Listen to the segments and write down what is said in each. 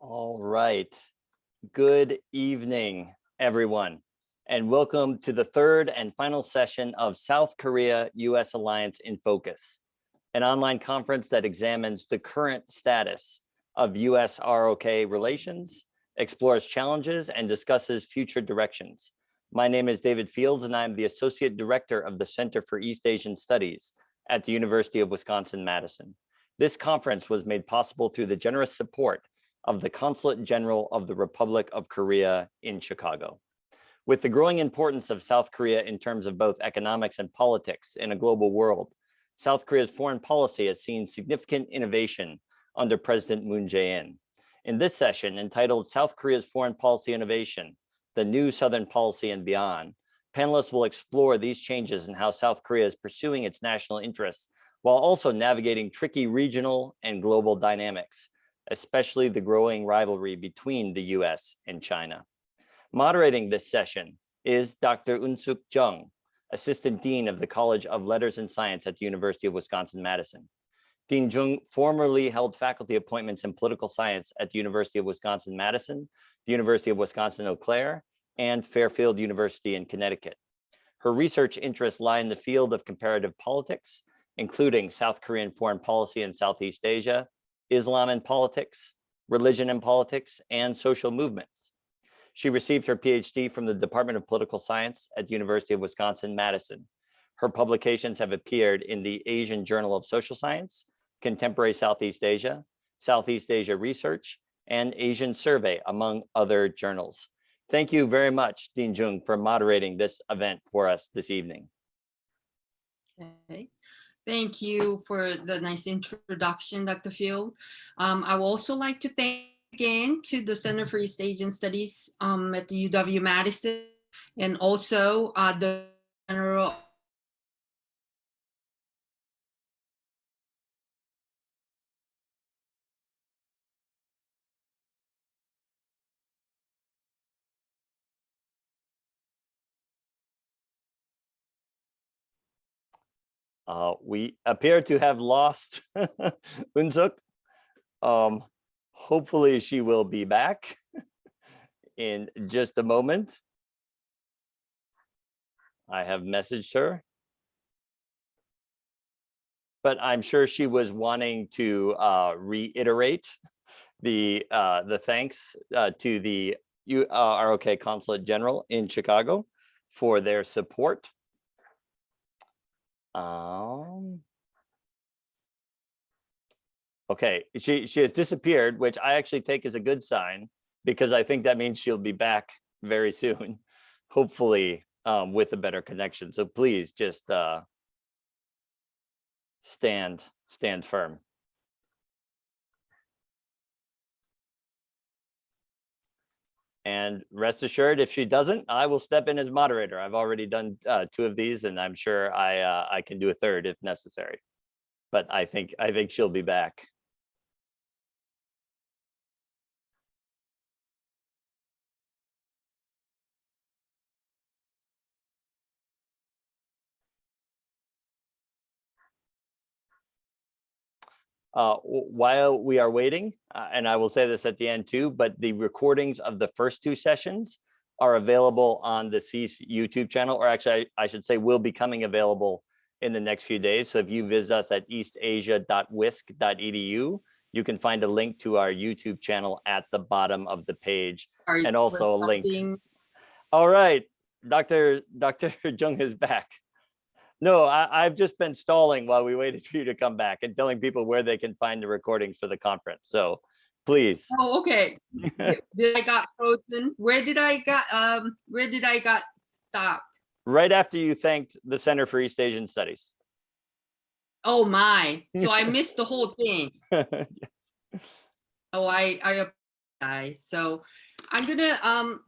All right. Good evening, everyone, and welcome to the third and final session of South Korea-U.S. Alliance in Focus, an online conference that examines the current status of U.S.-ROK relations, explores challenges, and discusses future directions. My name is David Fields, and I'm the Associate Director of the Center for East Asian Studies at the University of Wisconsin-Madison. This conference was made possible through the generous support of the Consulate General of the Republic of Korea in Chicago. With the growing importance of South Korea in terms of both economics and politics in a global world, South Korea's foreign policy has seen significant innovation under President Moon Jae-in. In this session, entitled South Korea's Foreign Policy Innovation, the New Southern Policy and Beyond, panelists will explore these changes and how South Korea is pursuing its national interests while also navigating tricky regional and global dynamics, especially the growing rivalry between the US and China. Moderating this session is Dr. Eun-Suk Jung, Assistant Dean of the College of Letters and Science at the University of Wisconsin-Madison. Dean Jung formerly held faculty appointments in political science at the University of Wisconsin-Madison, the University of Wisconsin-Eau Claire, and Fairfield University in Connecticut. Her research interests lie in the field of comparative politics, including South Korean foreign policy in Southeast Asia, Islam and politics, religion and politics, and social movements. She received her PhD from the Department of Political Science at the University of Wisconsin-Madison. Her publications have appeared in the Asian Journal of Social Science, Contemporary Southeast Asia Research, and Asian Survey, among other journals. Thank you very much, Dean Jung, for moderating this event for us this evening. Okay. Thank you for the nice introduction, Dr. Field. I would also like to thank again to the Center for East Asian Studies at the UW-Madison, and also the General. We appear to have lost Eun-Suk. Hopefully she will be back in just a moment. I have messaged her, but I'm sure she was wanting to reiterate the thanks to the ROK Consulate General in Chicago for their support. Okay, she has disappeared, which I actually take as a good sign, because I think that means she'll be back very soon, hopefully with a better connection. So please just stand firm. And rest assured, if she doesn't, I will step in as moderator. I've already done 2 of these, and I'm sure I can do a third if necessary. But I think she'll be back. While we are waiting, and I will say this at the end too, but the recordings of the first 2 sessions are available on the CEAS YouTube channel, or actually I should say will be coming available in the next few days. So if you visit us at eastasia.wisc.edu, you can find a link to our YouTube channel at the bottom of the page, and also a link. All right, Dr. Jung is back. No, I've just been stalling while we waited for you to come back and telling people where they can find the recordings for the conference. So please. Oh, okay. Did I got frozen? Where did I got stopped? Right after you thanked the Center for East Asian Studies. Oh my, so I missed the whole thing. Yes. Oh, I apologize. So I'm gonna,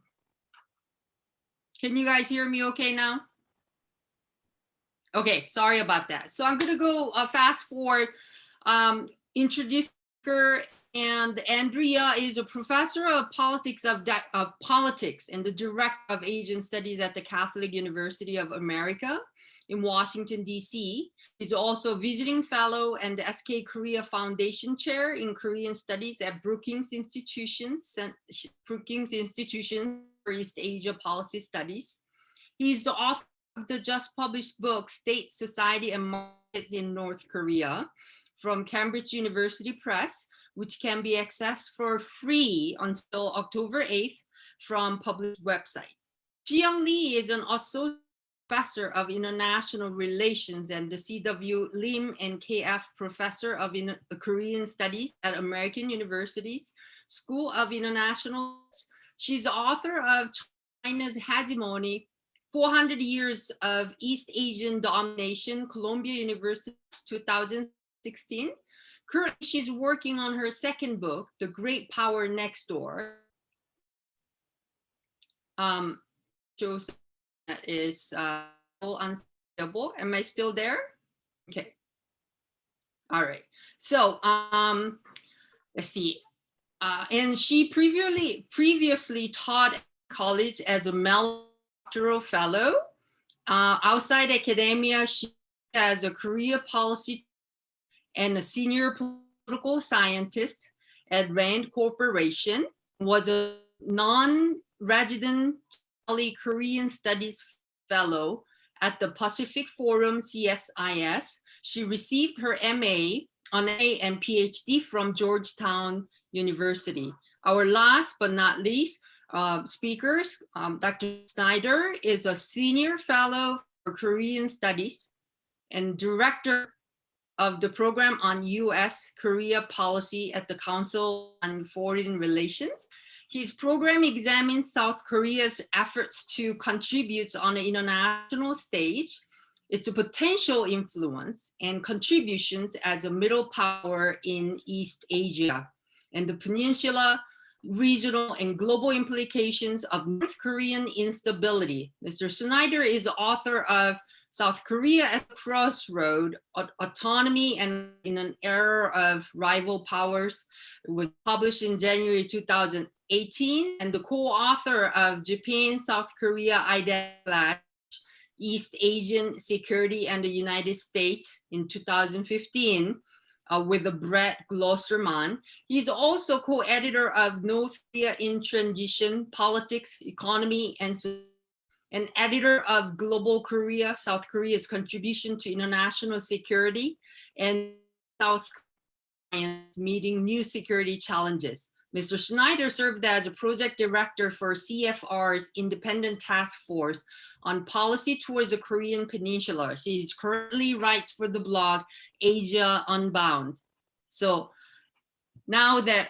can you guys hear me okay now? Okay, sorry about that. So I'm gonna go fast forward, introduce her, and Andrea is a professor of politics and the director of Asian Studies at the Catholic University of America. in Washington, D.C. He's also visiting fellow and the SK Korea Foundation Chair in Korean Studies at Brookings Institution for East Asia Policy Studies. He's the author of the just published book, State, Society, and Markets in North Korea from Cambridge University Press, which can be accessed for free until October 8th from published website. Ji-young Lee is an associate professor of international relations and the C.W. Lim and K.F. professor of Korean studies at American University's School of International. She's the author of China's Hegemony, 400 Years of East Asian Domination, Columbia University, 2016. Currently, she's working on her second book, The Great Power Next Door. Joseph is unstable. Am I still there? Okay. All right. So let's see. And she previously taught college as a doctoral fellow. Outside academia, she as a Korea policy and a senior political scientist at Rand Corporation, was a non-resident Korean Studies Fellow at the Pacific Forum CSIS. She received her MA and PhD from Georgetown University. Our last but not least speakers, Dr. Snyder is a senior fellow for Korean Studies and director of the program on US-Korea policy at the Council on Foreign Relations. His program examines South Korea's efforts to contribute on the international stage, its potential influence and contributions as a middle power in East Asia, and the peninsula, regional and global implications of North Korean instability. Mr. Snyder is the author of South Korea at the Crossroad, Autonomy and in an Era of Rival Powers. It was published in January 2018, and the co-author of Japan, South Korea, East Asian Security and the United States in 2015. With Brett Glosserman. He's also co-editor of North Korea in Transition, Politics, Economy, and editor of Global Korea, South Korea's Contribution to International Security, and South Korea Meeting New Security Challenges. Mr. Schneider served as a project director for CFR's Independent Task Force on Policy towards the Korean Peninsula. She currently writes for the blog Asia Unbound. So now that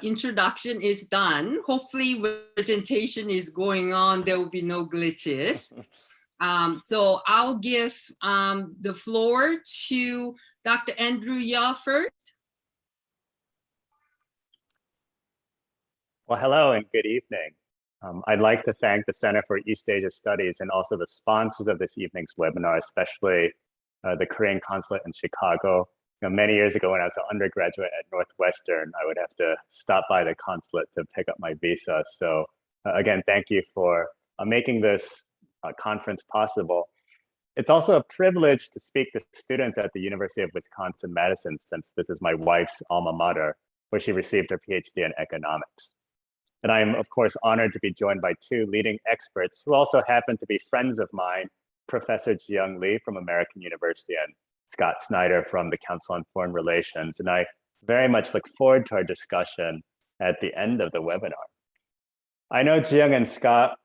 introduction is done, hopefully when the presentation is going on, there will be no glitches. So I'll give the floor to Dr. Andrew Yaw first. Well, hello and good evening. I'd like to thank the Center for East Asia Studies and also the sponsors of this evening's webinar, especially the Korean Consulate in Chicago. Many years ago when I was an undergraduate at Northwestern, I would have to stop by the consulate to pick up my visa. So again, thank you for making this conference possible. It's also a privilege to speak to students at the University of Wisconsin-Madison, since this is my wife's alma mater, where she received her PhD in economics. And I am, of course, honored to be joined by two leading experts who also happen to be friends of mine, Professor Ji-young Lee from American University and Scott Snyder from the Council on Foreign Relations. And I very much look forward to our discussion at the end of the webinar. I know Ji-young and Scott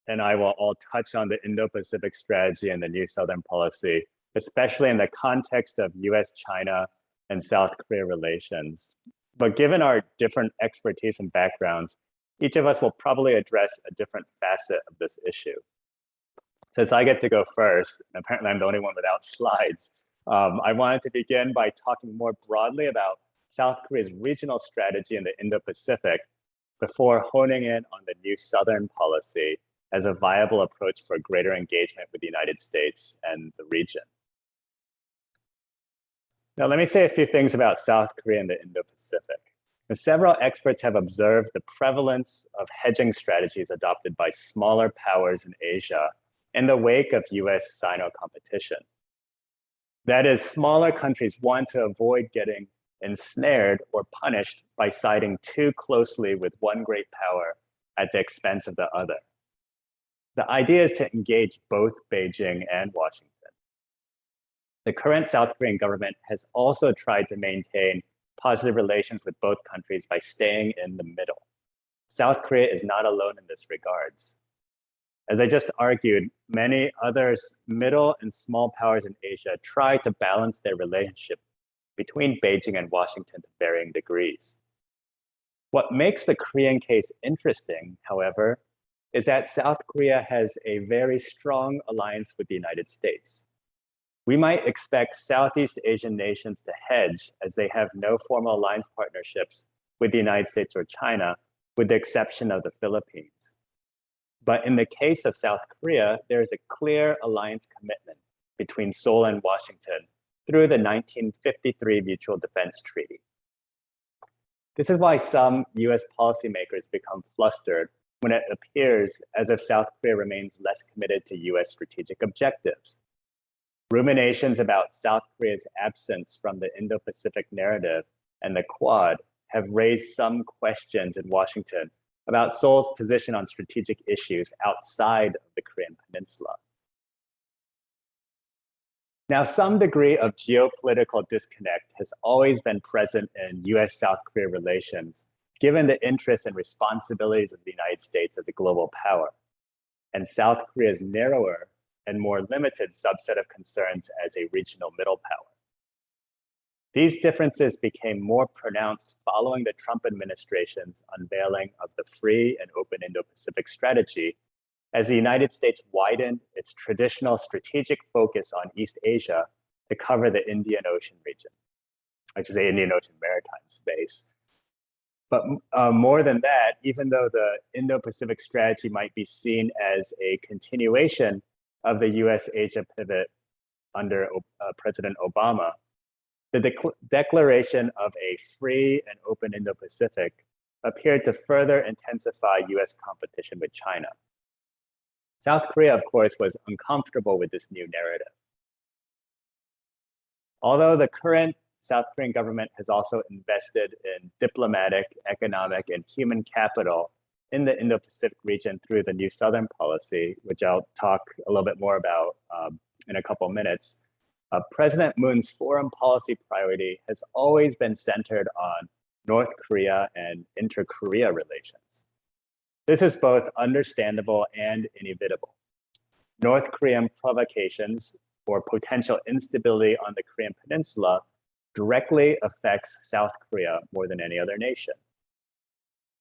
and I will all touch on the Indo-Pacific strategy and the new Southern policy, especially in the context of US-China and South Korea relations. But given our different expertise and backgrounds, each of us will probably address a different facet of this issue. Since I get to go first, and apparently I'm the only one without slides, I wanted to begin by talking more broadly about South Korea's regional strategy in the Indo-Pacific before honing in on the new Southern policy as a viable approach for greater engagement with the United States and the region. Now, let me say a few things about South Korea and the Indo-Pacific. Several experts have observed the prevalence of hedging strategies adopted by smaller powers in Asia in the wake of US-Sino competition. That is, smaller countries want to avoid getting ensnared or punished by siding too closely with one great power at the expense of the other. The idea is to engage both Beijing and Washington. The current South Korean government has also tried to maintain positive relations with both countries by staying in the middle. South Korea is not alone in this regards. As I just argued, many other middle and small powers in Asia try to balance their relationship between Beijing and Washington to varying degrees. What makes the Korean case interesting, however, is that South Korea has a very strong alliance with the United States. We might expect Southeast Asian nations to hedge as they have no formal alliance partnerships with the United States or China, with the exception of the Philippines. But in the case of South Korea, there is a clear alliance commitment between Seoul and Washington through the 1953 Mutual Defense Treaty. This is why some US policymakers become flustered when it appears as if South Korea remains less committed to US strategic objectives. Ruminations about South Korea's absence from the Indo-Pacific narrative and the Quad have raised some questions in Washington about Seoul's position on strategic issues outside of the Korean Peninsula. Now, some degree of geopolitical disconnect has always been present in US-South Korea relations, given the interests and responsibilities of the United States as a global power, and South Korea's narrower and more limited subset of concerns as a regional middle power. These differences became more pronounced following the Trump administration's unveiling of the free and open Indo-Pacific strategy, as the United States widened its traditional strategic focus on East Asia to cover the Indian Ocean region, which is the Indian Ocean maritime space. But more than that, even though the Indo-Pacific strategy might be seen as a continuation of the US-Asia pivot under President Obama, the declaration of a free and open Indo-Pacific appeared to further intensify US competition with China. South Korea, of course, was uncomfortable with this new narrative. Although the current South Korean government has also invested in diplomatic, economic, and human capital in the Indo-Pacific region through the New Southern Policy, which I'll talk a little bit more about in a couple minutes, President Moon's foreign policy priority has always been centered on North Korea and inter-Korea relations. This is both understandable and inevitable. North Korean provocations or potential instability on the Korean Peninsula directly affects South Korea more than any other nation.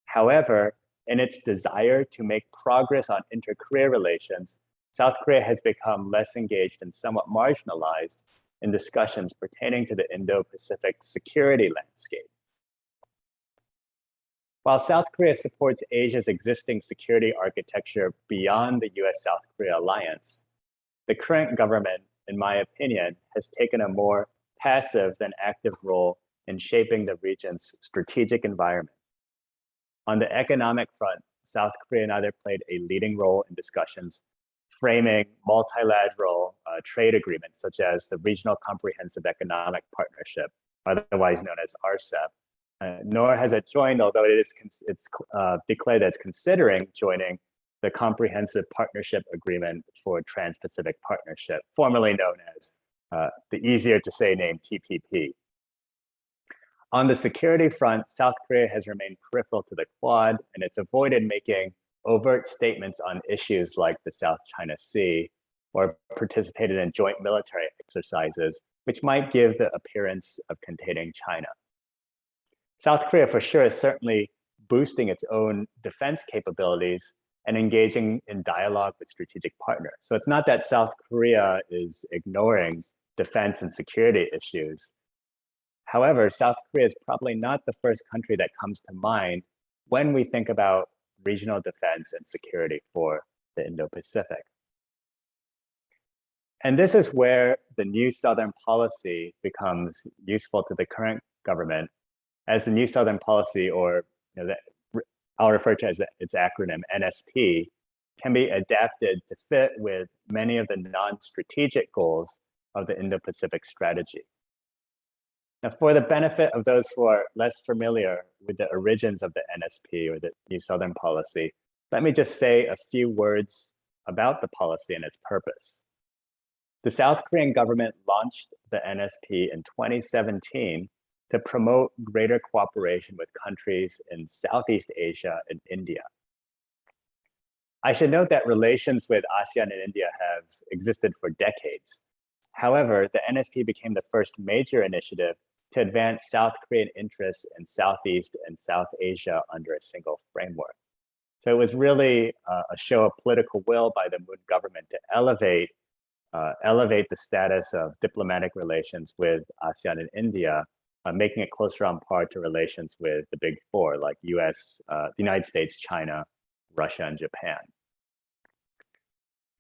However, in its desire to make progress on inter-Korea relations, South Korea has become less engaged and somewhat marginalized in discussions pertaining to the Indo-Pacific security landscape. While South Korea supports Asia's existing security architecture beyond the US-South Korea alliance, the current government, in my opinion, has taken a more passive than active role in shaping the region's strategic environment. On the economic front, South Korea neither played a leading role in discussions framing multilateral trade agreements, such as the Regional Comprehensive Economic Partnership, otherwise known as RCEP, nor has it joined, although it's declared that it's considering joining the Comprehensive Partnership Agreement for Trans-Pacific Partnership, formerly known as the easier to say name TPP. On the security front, South Korea has remained peripheral to the Quad, and it's avoided making overt statements on issues like the South China Sea, or participated in joint military exercises, which might give the appearance of containing China. South Korea, for sure, is certainly boosting its own defense capabilities and engaging in dialogue with strategic partners. So it's not that South Korea is ignoring defense and security issues. However, South Korea is probably not the first country that comes to mind when we think about regional defense and security for the Indo-Pacific. And this is where the New Southern Policy becomes useful to the current government, as the New Southern Policy, or I'll refer to as its acronym NSP, can be adapted to fit with many of the non-strategic goals of the Indo-Pacific strategy. Now, for the benefit of those who are less familiar with the origins of the NSP or the New Southern Policy, let me just say a few words about the policy and its purpose. The South Korean government launched the NSP in 2017 to promote greater cooperation with countries in Southeast Asia and India. I should note that relations with ASEAN and India have existed for decades. However, the NSP became the first major initiative to advance South Korean interests in Southeast and South Asia under a single framework. So it was really a show of political will by the Moon government to elevate the status of diplomatic relations with ASEAN and India, making it closer on par to relations with the big four like the United States, China, Russia, and Japan.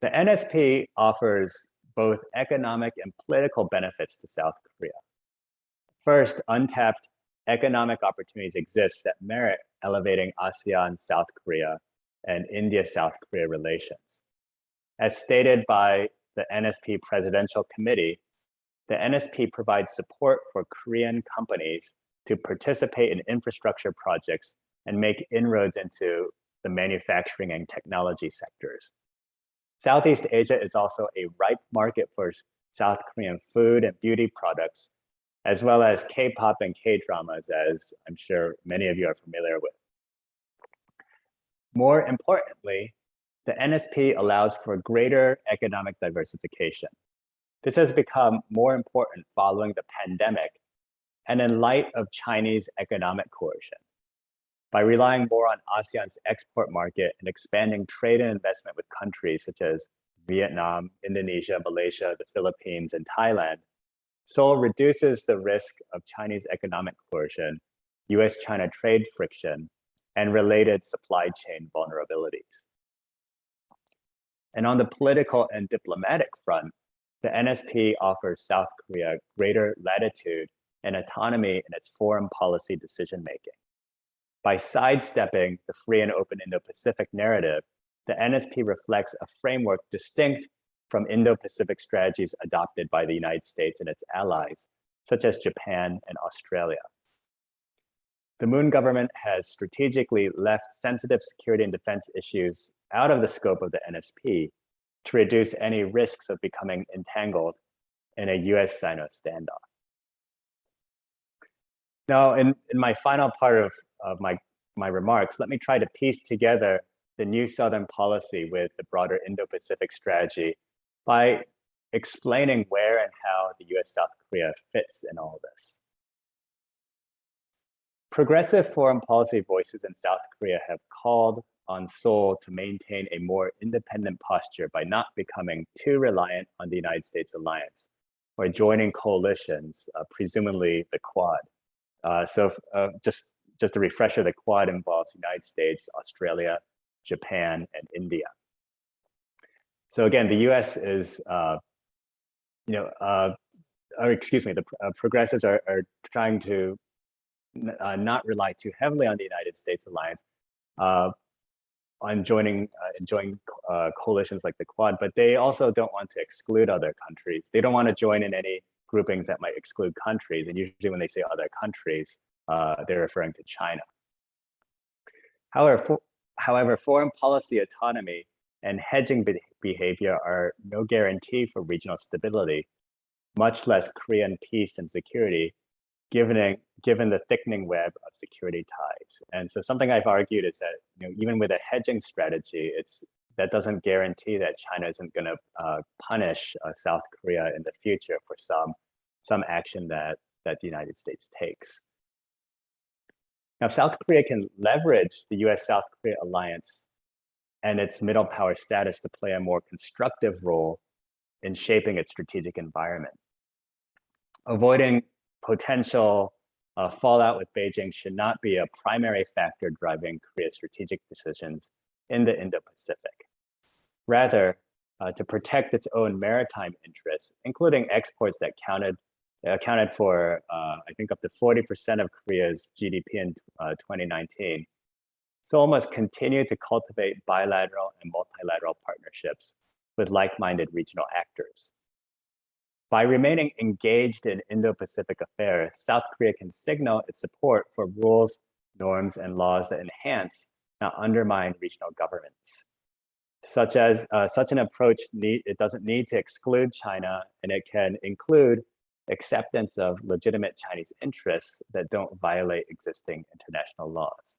The NSP offers both economic and political benefits to South Korea. First, untapped economic opportunities exist that merit elevating ASEAN-South Korea and India-South Korea relations. As stated by the NSP Presidential Committee, the NSP provides support for Korean companies to participate in infrastructure projects and make inroads into the manufacturing and technology sectors. Southeast Asia is also a ripe market for South Korean food and beauty products, as well as K-pop and K-dramas, as I'm sure many of you are familiar with. More importantly, the NSP allows for greater economic diversification. This has become more important following the pandemic and in light of Chinese economic coercion. By relying more on ASEAN's export market and expanding trade and investment with countries such as Vietnam, Indonesia, Malaysia, the Philippines, and Thailand, Seoul reduces the risk of Chinese economic coercion, US-China trade friction, and related supply chain vulnerabilities. And on the political and diplomatic front, the NSP offers South Korea greater latitude and autonomy in its foreign policy decision-making. By sidestepping the free and open Indo-Pacific narrative, the NSP reflects a framework distinct from Indo-Pacific strategies adopted by the United States and its allies, such as Japan and Australia. The Moon government has strategically left sensitive security and defense issues out of the scope of the NSP to reduce any risks of becoming entangled in a US-Sino standoff. Now, in my final part of my remarks, let me try to piece together the New Southern Policy with the broader Indo-Pacific strategy by explaining where and how the US-South Korea fits in all this. Progressive foreign policy voices in South Korea have called on Seoul to maintain a more independent posture by not becoming too reliant on the United States alliance or joining coalitions, presumably the Quad. Just a refresher, the Quad involves the United States, Australia, Japan, and India. So again, the US is, the progressives are trying to not rely too heavily on the United States alliance, on joining coalitions like the Quad, but they also don't want to exclude other countries. They don't want to join in any groupings that might exclude countries. And usually when they say other countries, they're referring to China. However, foreign policy autonomy and hedging behavior are no guarantee for regional stability, much less Korean peace and security, given the thickening web of security ties. And so something I've argued is that even with a hedging strategy, that doesn't guarantee that China isn't going to punish South Korea in the future for some action that the United States takes. Now, South Korea can leverage the US-South Korea alliance and its middle power status to play a more constructive role in shaping its strategic environment. Avoiding potential fallout with Beijing should not be a primary factor driving Korea's strategic decisions in the Indo-Pacific. Rather, to protect its own maritime interests, including exports that accounted for, I think, up to 40% of Korea's GDP in 2019, Seoul must continue to cultivate bilateral and multilateral partnerships with like-minded regional actors. By remaining engaged in Indo-Pacific affairs, South Korea can signal its support for rules, norms, and laws that enhance, not undermine regional governments. Such an approach, it doesn't need to exclude China, and it can include acceptance of legitimate Chinese interests that don't violate existing international laws.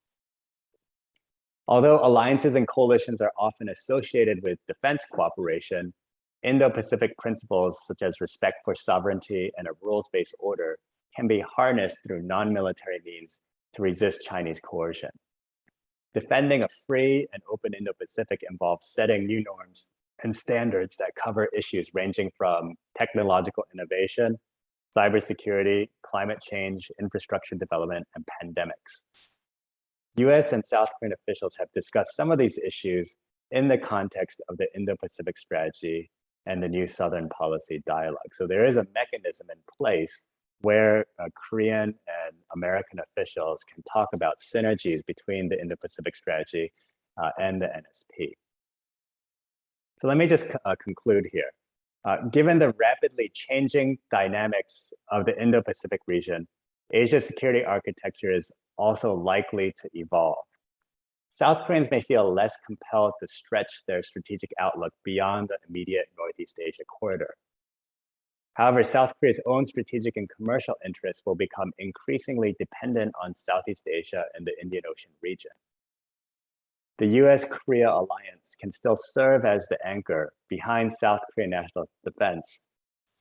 Although alliances and coalitions are often associated with defense cooperation, Indo-Pacific principles such as respect for sovereignty and a rules-based order can be harnessed through non-military means to resist Chinese coercion. Defending a free and open Indo-Pacific involves setting new norms and standards that cover issues ranging from technological innovation, cybersecurity, climate change, infrastructure development, and pandemics. US and South Korean officials have discussed some of these issues in the context of the Indo-Pacific strategy and the new Southern Policy Dialogue. So there is a mechanism in place where Korean and American officials can talk about synergies between the Indo-Pacific strategy and the NSP. So let me just conclude here. Given the rapidly changing dynamics of the Indo-Pacific region, Asia's security architecture is also likely to evolve. South Koreans may feel less compelled to stretch their strategic outlook beyond the immediate Northeast Asia corridor. However, South Korea's own strategic and commercial interests will become increasingly dependent on Southeast Asia and the Indian Ocean region. The US-Korea alliance can still serve as the anchor behind South Korean national defense,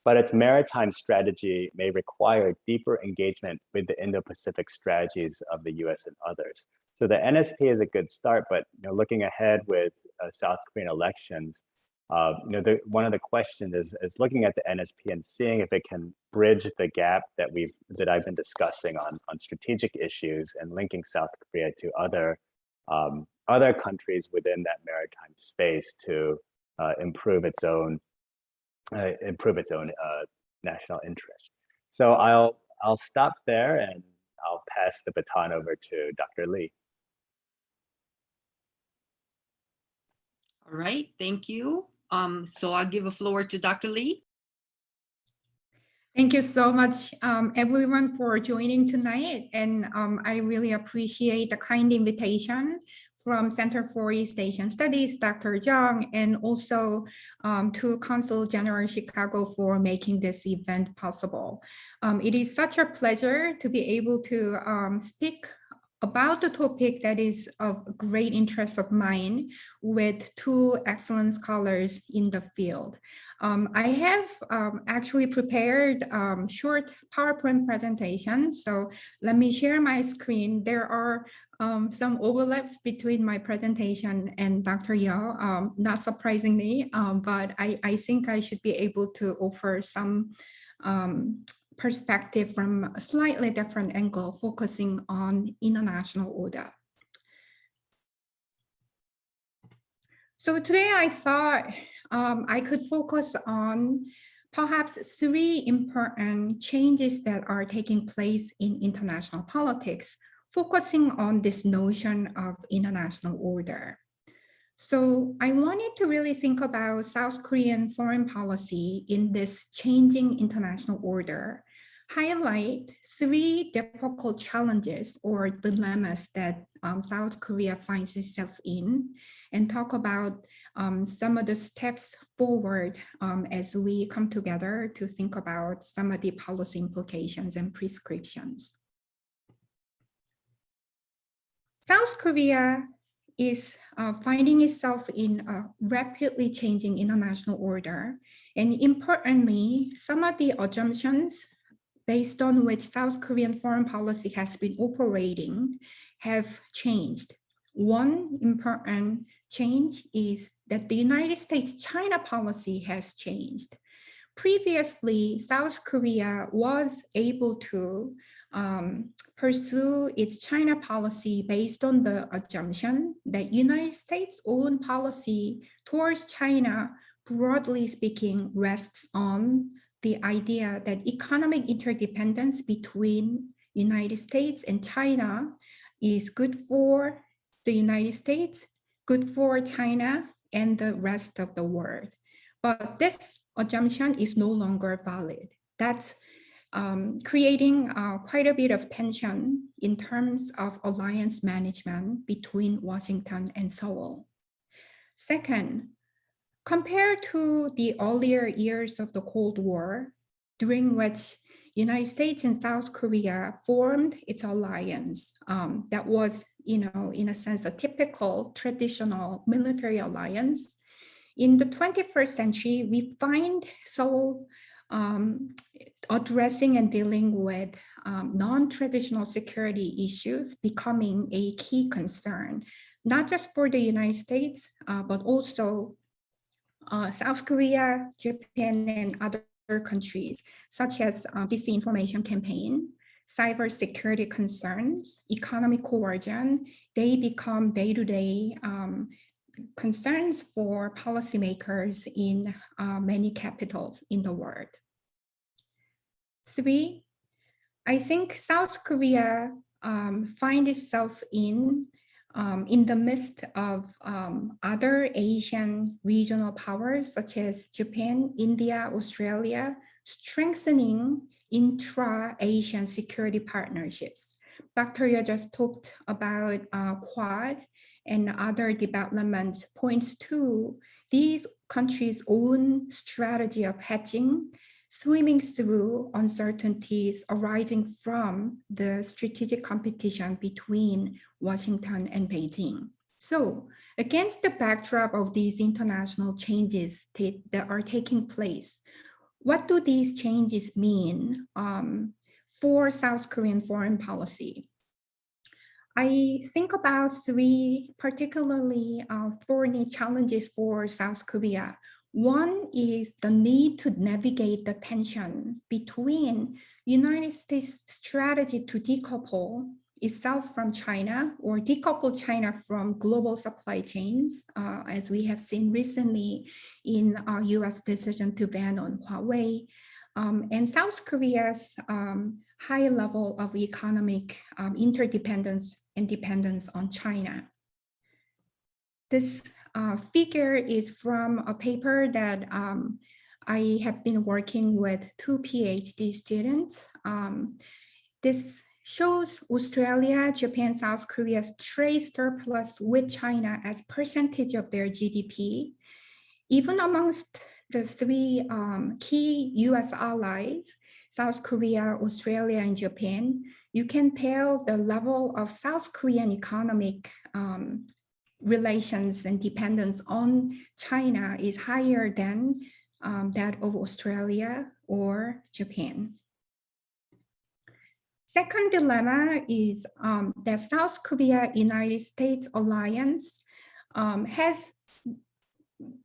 but its maritime strategy may require deeper engagement with the Indo-Pacific strategies of the US and others. So the NSP is a good start, but looking ahead with South Korean elections, one of the questions is looking at the NSP and seeing if it can bridge the gap that I've been discussing on strategic issues and linking South Korea to other countries within that maritime space to improve its own national interest. So I'll stop there and I'll pass the baton over to Dr. Lee. All right, thank you. So I'll give a floor to Dr. Lee. Thank you so much, everyone, for joining tonight. And I really appreciate the kind invitation from Center for East Asian Studies, Dr. Jung, and also to Consul General Chicago for making this event possible. It is such a pleasure to be able to speak about the topic that is of great interest of mine with two excellent scholars in the field. I have actually prepared short PowerPoint presentation. So let me share my screen. There are some overlaps between my presentation and Dr. Yeo, not surprisingly, but I think I should be able to offer some perspective from a slightly different angle, focusing on international order. So today I thought I could focus on perhaps three important changes that are taking place in international politics, focusing on this notion of international order. So I wanted to really think about South Korean foreign policy in this changing international order, highlight three difficult challenges or dilemmas that South Korea finds itself in, and talk about some of the steps forward as we come together to think about some of the policy implications and prescriptions. South Korea is finding itself in a rapidly changing international order. And importantly, some of the assumptions based on which South Korean foreign policy has been operating have changed. One important change is that the United States-China policy has changed. Previously, South Korea was able to pursue its China policy based on the assumption that United States' own policy towards China, broadly speaking, rests on the idea that economic interdependence between United States and China is good for the United States, good for China and the rest of the world. But this assumption is no longer valid. That's creating quite a bit of tension in terms of alliance management between Washington and Seoul. Second, compared to the earlier years of the Cold War, during which United States and South Korea formed its alliance, that was, in a sense, a typical traditional military alliance. In the 21st century, we find Seoul addressing and dealing with non-traditional security issues becoming a key concern, not just for the United States, but also South Korea, Japan, and other countries, such as disinformation campaign, cybersecurity concerns, economic coercion. They become day-to-day concerns for policymakers in many capitals in the world. Three, I think South Korea finds itself in the midst of other Asian regional powers such as Japan, India, Australia, strengthening intra-Asian security partnerships. Dr. Yeo just talked about Quad and other developments points to these countries' own strategy of hedging, swimming through uncertainties arising from the strategic competition between Washington and Beijing. So against the backdrop of these international changes that are taking place, what do these changes mean for South Korean foreign policy? I think about three particularly thorny challenges for South Korea. One is the need to navigate the tension between United States' strategy to decouple itself from China or decouple China from global supply chains, as we have seen recently in our US decision to ban on Huawei, and South Korea's high level of economic interdependence and dependence on China. This figure is from a paper that I have been working with two PhD students. This shows Australia, Japan, South Korea's trade surplus with China as percentage of their GDP. Even amongst the three key US allies, South Korea, Australia, and Japan, you can tell the level of South Korean economic relations and dependence on China is higher than that of Australia or Japan. Second dilemma is that South Korea-United States alliance has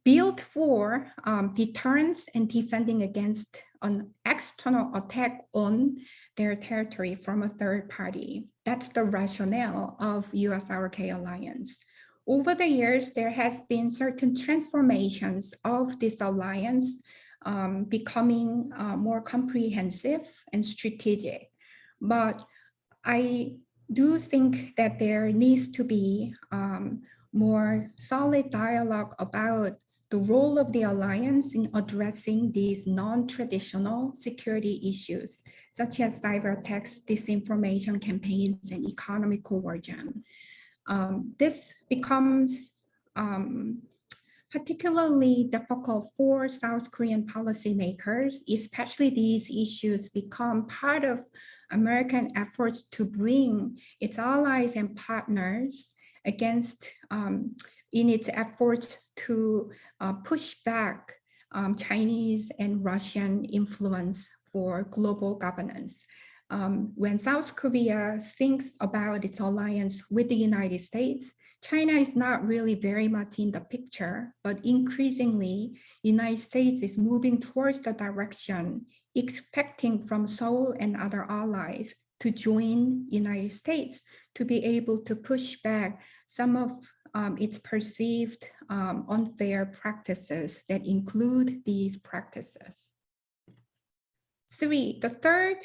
built for deterrence and defending against an external attack on their territory from a third party. That's the rationale of US-RK alliance. Over the years, there has been certain transformations of this alliance becoming more comprehensive and strategic. But I do think that there needs to be more solid dialogue about the role of the alliance in addressing these non-traditional security issues, such as cyber attacks, disinformation campaigns, and economic coercion. This becomes particularly difficult for South Korean policymakers, especially these issues become part of American efforts to bring its allies and partners against in its efforts to push back Chinese and Russian influence for global governance. When South Korea thinks about its alliance with the United States, China is not really very much in the picture, but increasingly, United States is moving towards the direction expecting from Seoul and other allies to join United States to be able to push back some of its perceived unfair practices that include these practices. Three, the third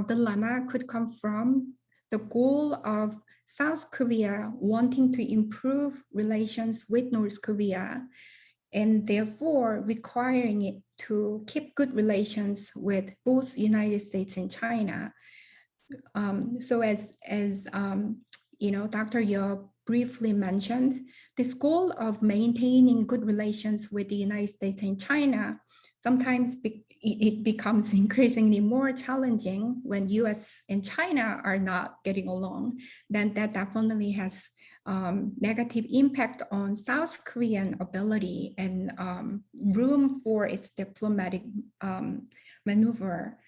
dilemma could come from the goal of South Korea wanting to improve relations with North Korea and therefore requiring it to keep good relations with both United States and China. So as Dr. Yeo briefly mentioned, this goal of maintaining good relations with the United States and China sometimes it becomes increasingly more challenging when US and China are not getting along. Then that definitely has negative impact on South Korean ability and room for its diplomatic maneuver.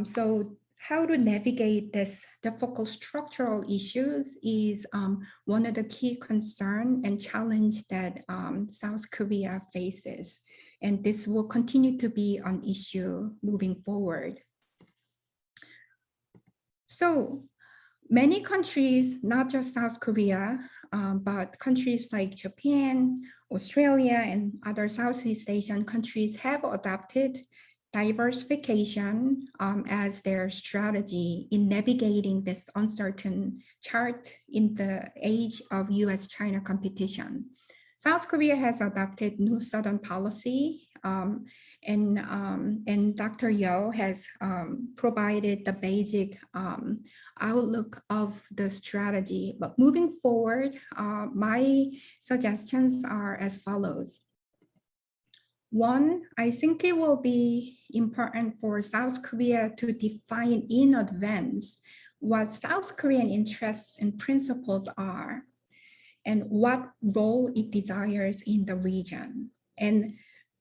So how to navigate this difficult structural issues is one of the key concern and challenge that South Korea faces. And this will continue to be an issue moving forward. So many countries, not just South Korea, but countries like Japan, Australia, and other Southeast Asian countries have adopted diversification as their strategy in navigating this uncertain chart in the age of US-China competition. South Korea has adopted New Southern policy, and Dr. Yeo has provided the basic outlook of the strategy. But moving forward, my suggestions are as follows. One, I think it will be important for South Korea to define in advance what South Korean interests and principles are, and what role it desires in the region, and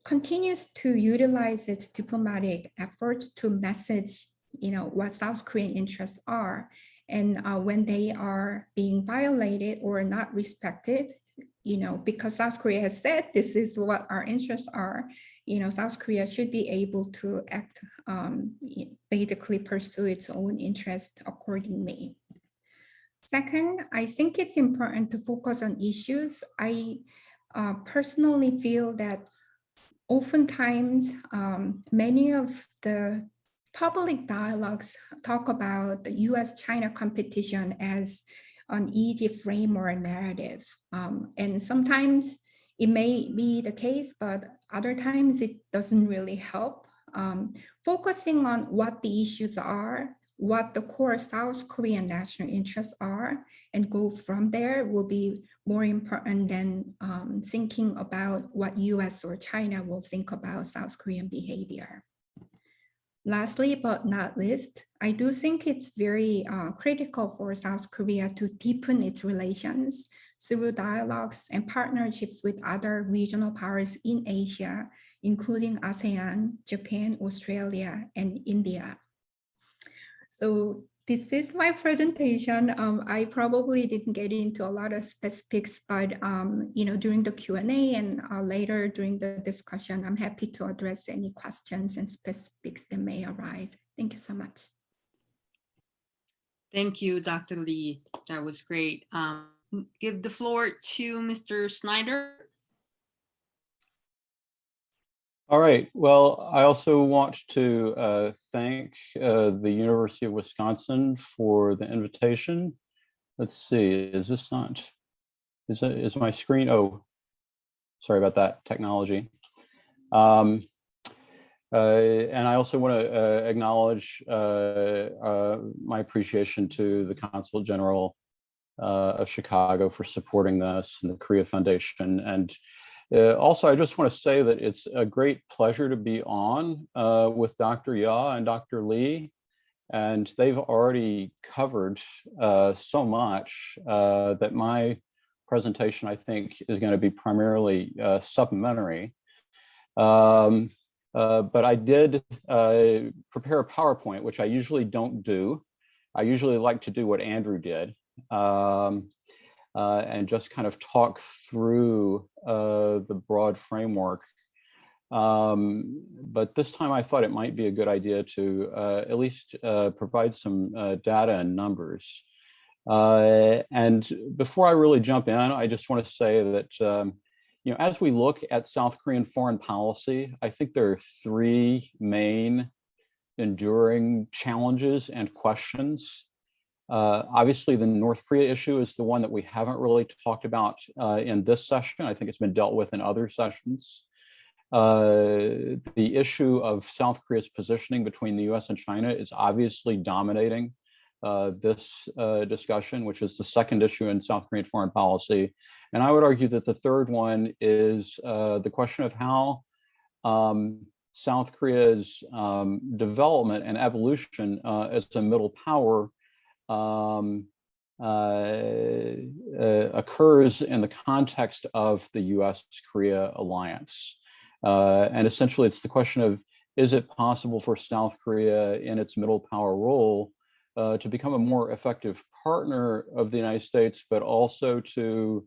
continues to utilize its diplomatic efforts to message, what South Korean interests are, and when they are being violated or not respected, because South Korea has said this is what our interests are, South Korea should be able to act, basically pursue its own interests accordingly. Second, I think it's important to focus on issues. I personally feel that oftentimes many of the public dialogues talk about the US-China competition as an easy frame or a narrative. And sometimes it may be the case, but other times it doesn't really help. Focusing on what the issues are, what the core South Korean national interests are, and go from there will be more important than thinking about what US or China will think about South Korean behavior. Lastly, but not least, I do think it's very critical for South Korea to deepen its relations through dialogues and partnerships with other regional powers in Asia, including ASEAN, Japan, Australia, and India. So this is my presentation. I probably didn't get into a lot of specifics, but during the Q&A and later during the discussion, I'm happy to address any questions and specifics that may arise. Thank you so much. Thank you, Dr. Lee. That was great. Give the floor to Mr. Snyder. All right. Well, I also want to thank the University of Wisconsin for the invitation. Let's see, is this not, is my screen? Oh, sorry about that, technology. And I also want to acknowledge my appreciation to the Consul General of Chicago for supporting this and the Korea Foundation. And also, I just want to say that it's a great pleasure to be on with Dr. Yeo and Dr. Lee, and they've already covered so much that my presentation, I think, is going to be primarily supplementary. But I did prepare a PowerPoint, which I usually don't do. I usually like to do what Andrew did. And just kind of talk through the broad framework. But this time I thought it might be a good idea to at least provide some data and numbers. And before I really jump in, I just want to say that, as we look at South Korean foreign policy, I think there are three main enduring challenges and questions. Obviously, the North Korea issue is the one that we haven't really talked about in this session. I think it's been dealt with in other sessions. The issue of South Korea's positioning between the US and China is obviously dominating this discussion, which is the second issue in South Korean foreign policy. And I would argue that the third one is the question of how South Korea's development and evolution as a middle power occurs in the context of the US-Korea alliance. And essentially, it's the question of, is it possible for South Korea in its middle power role to become a more effective partner of the United States, but also to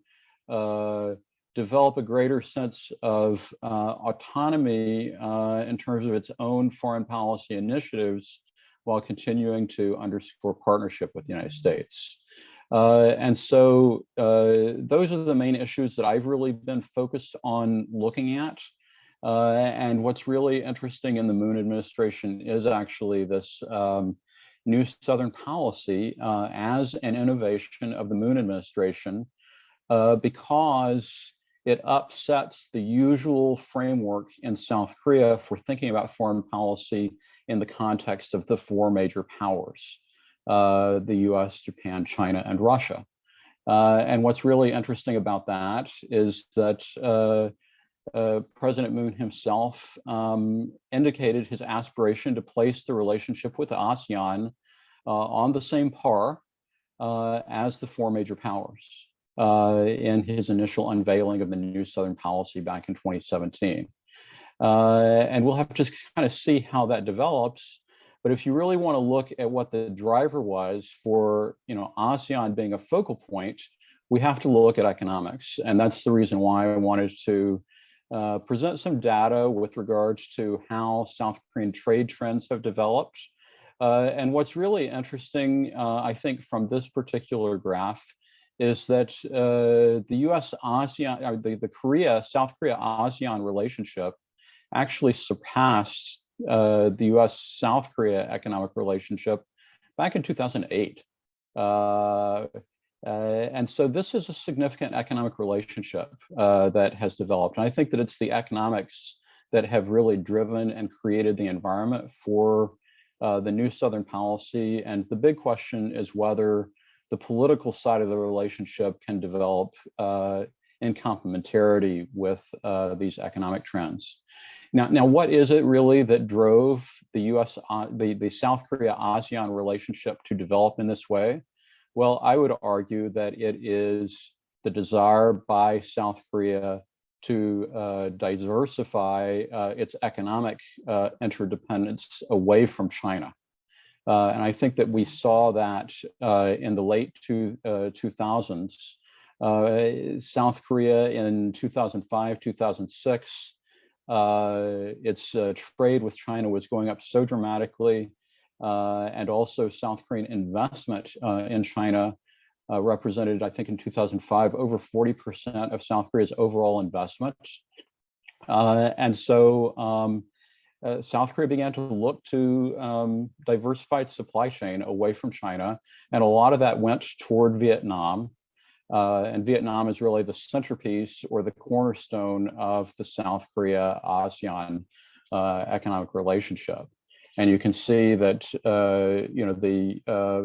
develop a greater sense of autonomy in terms of its own foreign policy initiatives while continuing to underscore partnership with the United States. And so those are the main issues that I've really been focused on looking at. And what's really interesting in the Moon administration is actually this new Southern policy as an innovation of the Moon administration, because it upsets the usual framework in South Korea for thinking about foreign policy in the context of the four major powers, the US, Japan, China, and Russia. And what's really interesting about that is that President Moon himself indicated his aspiration to place the relationship with ASEAN on the same par as the four major powers in his initial unveiling of the new Southern policy back in 2017. And we'll have to just kind of see how that develops. But if you really want to look at what the driver was for, ASEAN being a focal point, we have to look at economics. And that's the reason why I wanted to present some data with regards to how South Korean trade trends have developed. And what's really interesting, I think, from this particular graph is that the US-ASEAN, or the South Korea-ASEAN relationship actually surpassed the US-South Korea economic relationship back in 2008. And so this is a significant economic relationship that has developed. And I think that it's the economics that have really driven and created the environment for the new Southern policy. And the big question is whether the political side of the relationship can develop in complementarity with these economic trends. Now, what is it really that drove the the South Korea-ASEAN relationship to develop in this way? Well, I would argue that it is the desire by South Korea to diversify its economic interdependence away from China. And I think that we saw that in the late 2000s. South Korea in 2005, 2006, its trade with China was going up so dramatically. And also South Korean investment in China represented, I think in 2005, over 40% of South Korea's overall investment. And so South Korea began to look to diversify its supply chain away from China. And a lot of that went toward Vietnam. And Vietnam is really the centerpiece or the cornerstone of the South Korea-ASEAN economic relationship. And you can see that the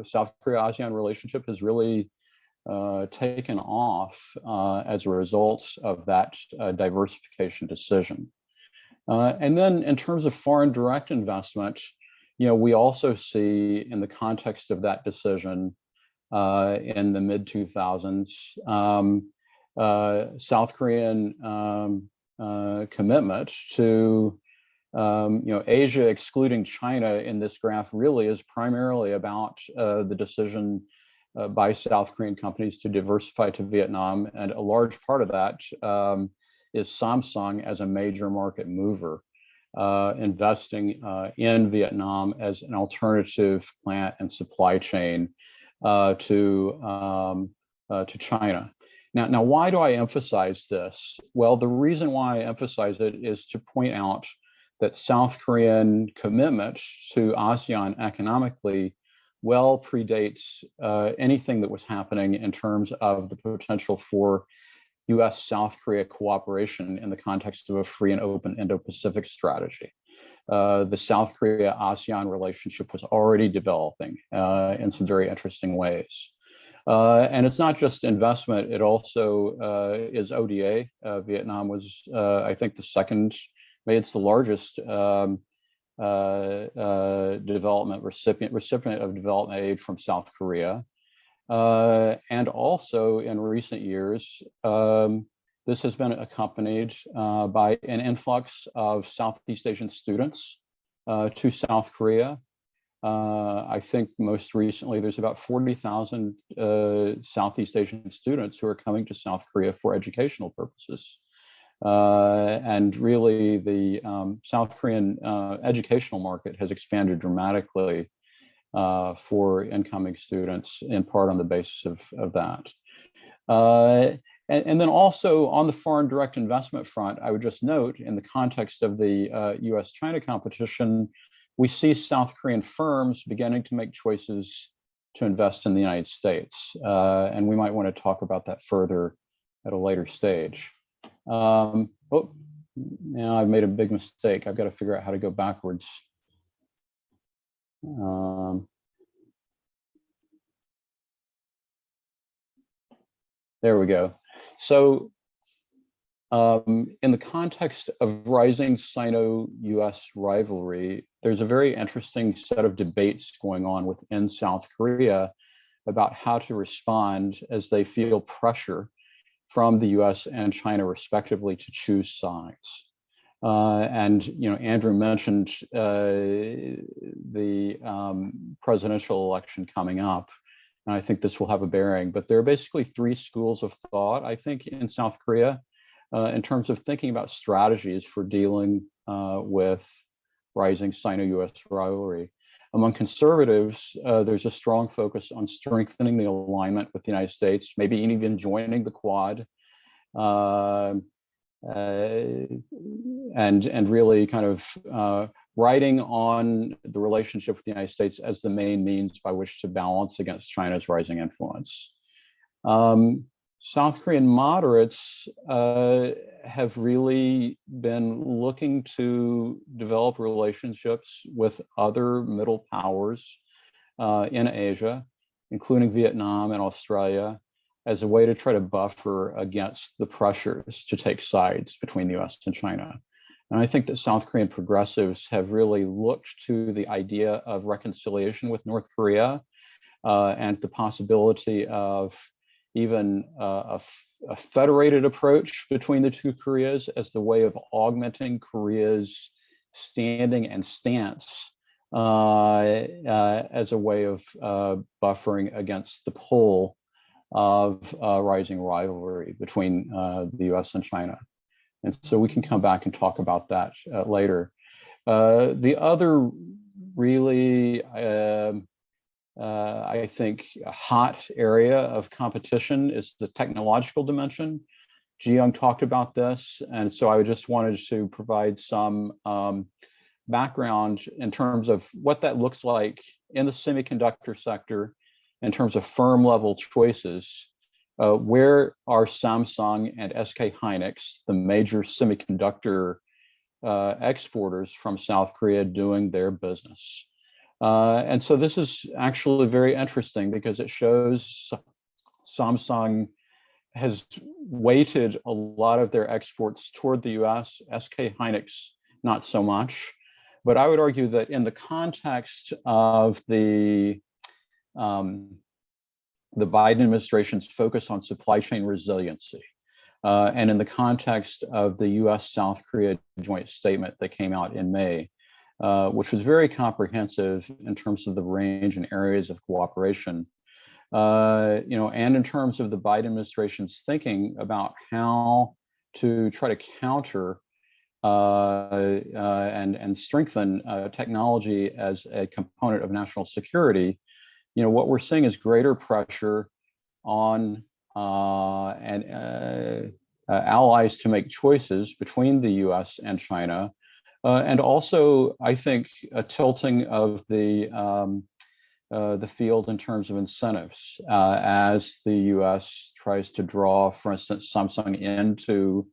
South Korea-ASEAN relationship has really taken off as a result of that diversification decision. And then in terms of foreign direct investment, we also see in the context of that decision in the mid-2000s, South Korean commitment to Asia excluding China in this graph really is primarily about the decision by South Korean companies to diversify to Vietnam. And a large part of that is Samsung as a major market mover, investing in Vietnam as an alternative plant and supply chain to China. Now, why do I emphasize this? Well, the reason why I emphasize it is to point out that South Korean commitment to ASEAN economically well predates anything that was happening in terms of the potential for US-South Korea cooperation in the context of a free and open Indo-Pacific strategy. The South Korea-ASEAN relationship was already developing in some very interesting ways. And it's not just investment, it also is ODA. Vietnam was, I think, the second, maybe it's the largest recipient of development aid from South Korea. And also in recent years, this has been accompanied by an influx of Southeast Asian students to South Korea. I think most recently there's about 40,000 Southeast Asian students who are coming to South Korea for educational purposes. And really the South Korean educational market has expanded dramatically for incoming students, in part on the basis of that. And then also on the foreign direct investment front, I would just note in the context of the US-China competition, we see South Korean firms beginning to make choices to invest in the United States. And we might want to talk about that further at a later stage. Oh, now I've made a big mistake. I've got to figure out how to go backwards. There we go. So in the context of rising Sino-US rivalry, there's a very interesting set of debates going on within South Korea about how to respond as they feel pressure from the US and China respectively to choose sides. And Andrew mentioned the presidential election coming up, and I think this will have a bearing, but there are basically three schools of thought, I think, in South Korea in terms of thinking about strategies for dealing with rising Sino-US rivalry. Among conservatives, there's a strong focus on strengthening the alignment with the United States, maybe even joining the Quad, and really kind of riding on the relationship with the United States as the main means by which to balance against China's rising influence. South Korean moderates have really been looking to develop relationships with other middle powers in Asia, including Vietnam and Australia, as a way to try to buffer against the pressures to take sides between the US and China. And I think that South Korean progressives have really looked to the idea of reconciliation with North Korea and the possibility of even a federated approach between the two Koreas as the way of augmenting Korea's standing and stance as a way of buffering against the pull of rising rivalry between the US and China. And so we can come back and talk about that later. The other really, I think, a hot area of competition is the technological dimension. Ji-young talked about this, and so I just wanted to provide some background in terms of what that looks like in the semiconductor sector, in terms of firm level choices. Where are Samsung and SK Hynix, the major semiconductor exporters from South Korea, doing their business? And so this is actually very interesting because it shows Samsung has weighted a lot of their exports toward the US, SK Hynix not so much. But I would argue that in the context of the Biden administration's focus on supply chain resiliency, and in the context of the US-South Korea joint statement that came out in May, which was very comprehensive in terms of the range and areas of cooperation, and in terms of the Biden administration's thinking about how to try to counter and strengthen technology as a component of national security. What we're seeing is greater pressure on allies to make choices between the US and China. And also, I think, a tilting of the the field in terms of incentives as the US tries to draw, for instance, Samsung into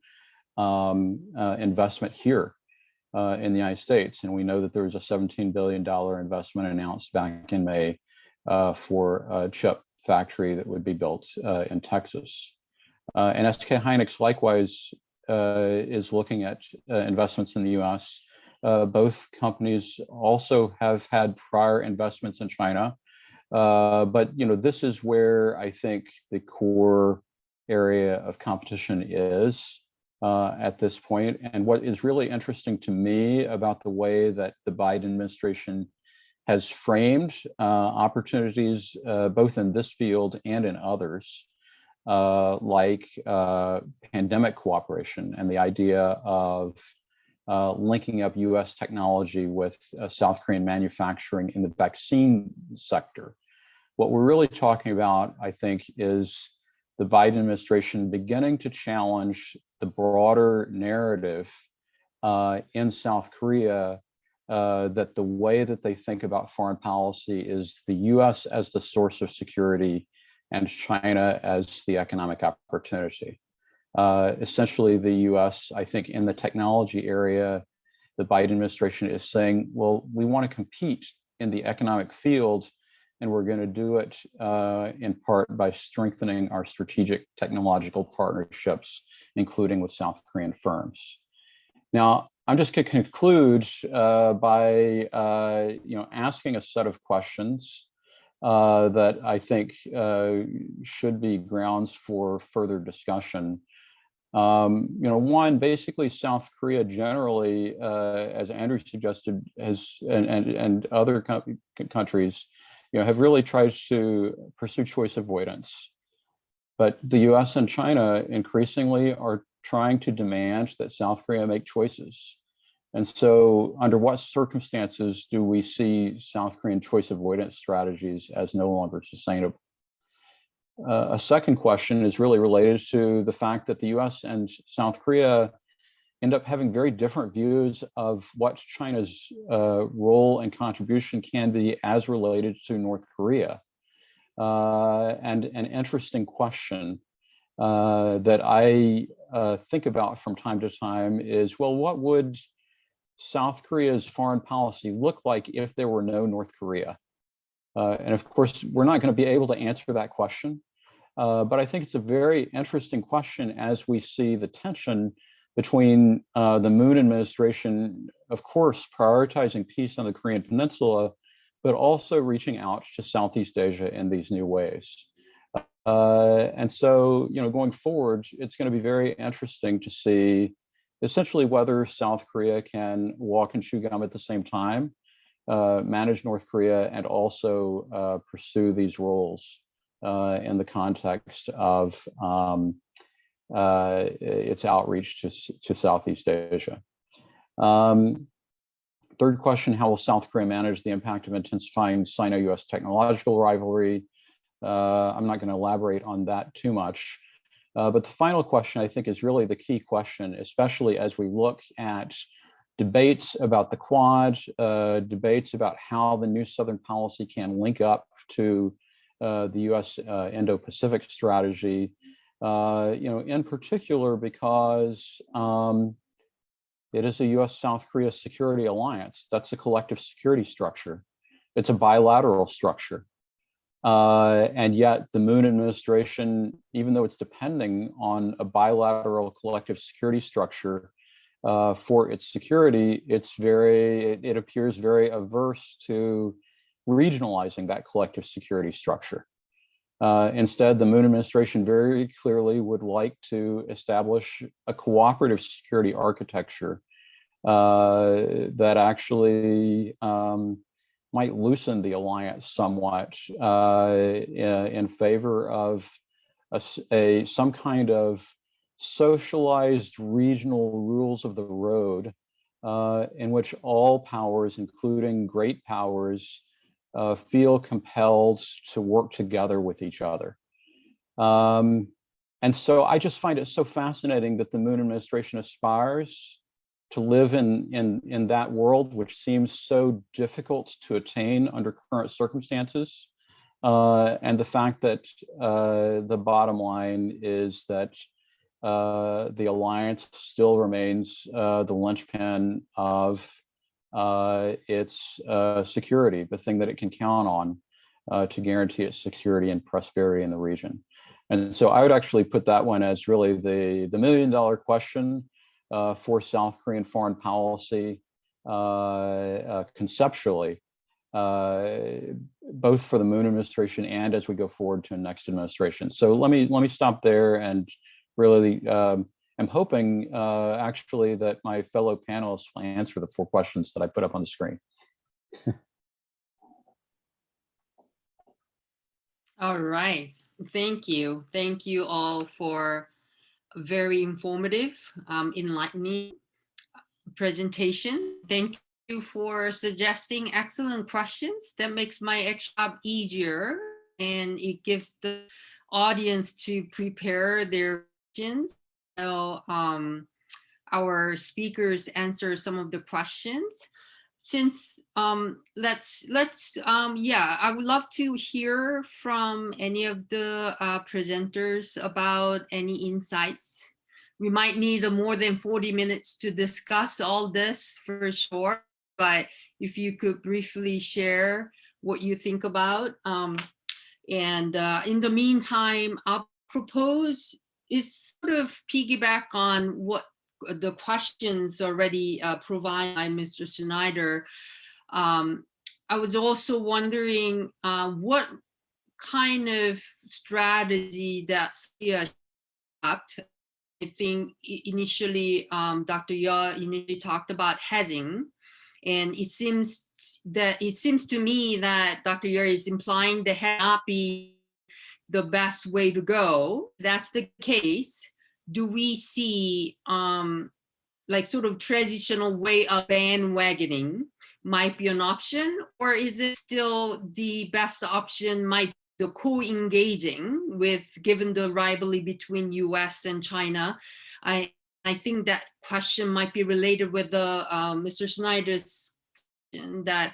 investment here in the United States. And we know that there was a $17 billion investment announced back in May for a chip factory that would be built in Texas. And SK Hynix likewise is looking at investments in the US. Both companies also have had prior investments in China. But this is where I think the core area of competition is at this point. And what is really interesting to me about the way that the Biden administration has framed opportunities both in this field and in others, like pandemic cooperation and the idea of linking up US technology with South Korean manufacturing in the vaccine sector. What we're really talking about, I think, is the Biden administration beginning to challenge the broader narrative in South Korea that the way that they think about foreign policy is the US as the source of security and China as the economic opportunity. Essentially, the US, I think, in the technology area, the Biden administration is saying, well, we want to compete in the economic field, and we're going to do it in part by strengthening our strategic technological partnerships, including with South Korean firms. Now, I'm just going to conclude by asking a set of questions that I think should be grounds for further discussion. One, basically South Korea generally, as Andrew suggested, has and other countries, have really tried to pursue choice avoidance. But the US and China increasingly are trying to demand that South Korea make choices. And so under what circumstances do we see South Korean choice avoidance strategies as no longer sustainable? A second question is really related to the fact that the US and South Korea end up having very different views of what China's role and contribution can be as related to North Korea. And an interesting question that I think about from time to time is, well, what would South Korea's foreign policy look like if there were no North Korea? And of course, we're not going to be able to answer that question. But I think it's a very interesting question as we see the tension between the Moon administration, of course, prioritizing peace on the Korean Peninsula, but also reaching out to Southeast Asia in these new ways. And so, going forward, it's going to be very interesting to see essentially whether South Korea can walk and chew gum at the same time, manage North Korea, and also pursue these roles in the context of its outreach to Southeast Asia. Third question, how will South Korea manage the impact of intensifying Sino-US technological rivalry? I'm not going to elaborate on that too much. But the final question, I think, is really the key question, especially as we look at debates about the Quad, debates about how the new Southern policy can link up to the US Indo-Pacific strategy, in particular because it is a US-South Korea security alliance. That's a collective security structure. It's a bilateral structure. And yet the Moon administration, even though it's depending on a bilateral collective security structure for its security, it appears very averse to regionalizing that collective security structure. Instead, the Moon administration very clearly would like to establish a cooperative security architecture that actually might loosen the alliance somewhat in favor of some kind of socialized regional rules of the road in which all powers, including great powers, feel compelled to work together with each other. And so I just find it so fascinating that the Moon administration aspires live in that world, which seems so difficult to attain under current circumstances. And the fact that the bottom line is that the alliance still remains the linchpin of its security, the thing that it can count on to guarantee its security and prosperity in the region. And so I would actually put that one as really the $1 million question for South Korean foreign policy conceptually, both for the Moon administration and as we go forward to a next administration. So let me stop there, and really I'm hoping actually that my fellow panelists will answer the 4 questions that I put up on the screen. All right. Thank you. Thank you all for a very informative, enlightening presentation. Thank you for suggesting excellent questions. That makes my job easier, and it gives the audience to prepare their questions. So our speakers answer some of the questions. Since yeah, I would love to hear from any of the presenters about any insights. We might need more than 40 minutes to discuss all this for sure, but if you could briefly share what you think about. And in the meantime, I'll propose is sort of piggyback on what the questions already provided by Mr. Schneider. I was also wondering what kind of strategy that SIA adopted. I think initially Dr. Yeo initially talked about hedging, and it seems to me that Dr. Yeo is implying that hedge not be the best way to go. If that's the case, do we see like sort of traditional way of bandwagoning might be an option, or is it still the best option might be the co-engaging with, given the rivalry between US and China? I think that question might be related with the Mr. Schneider's question that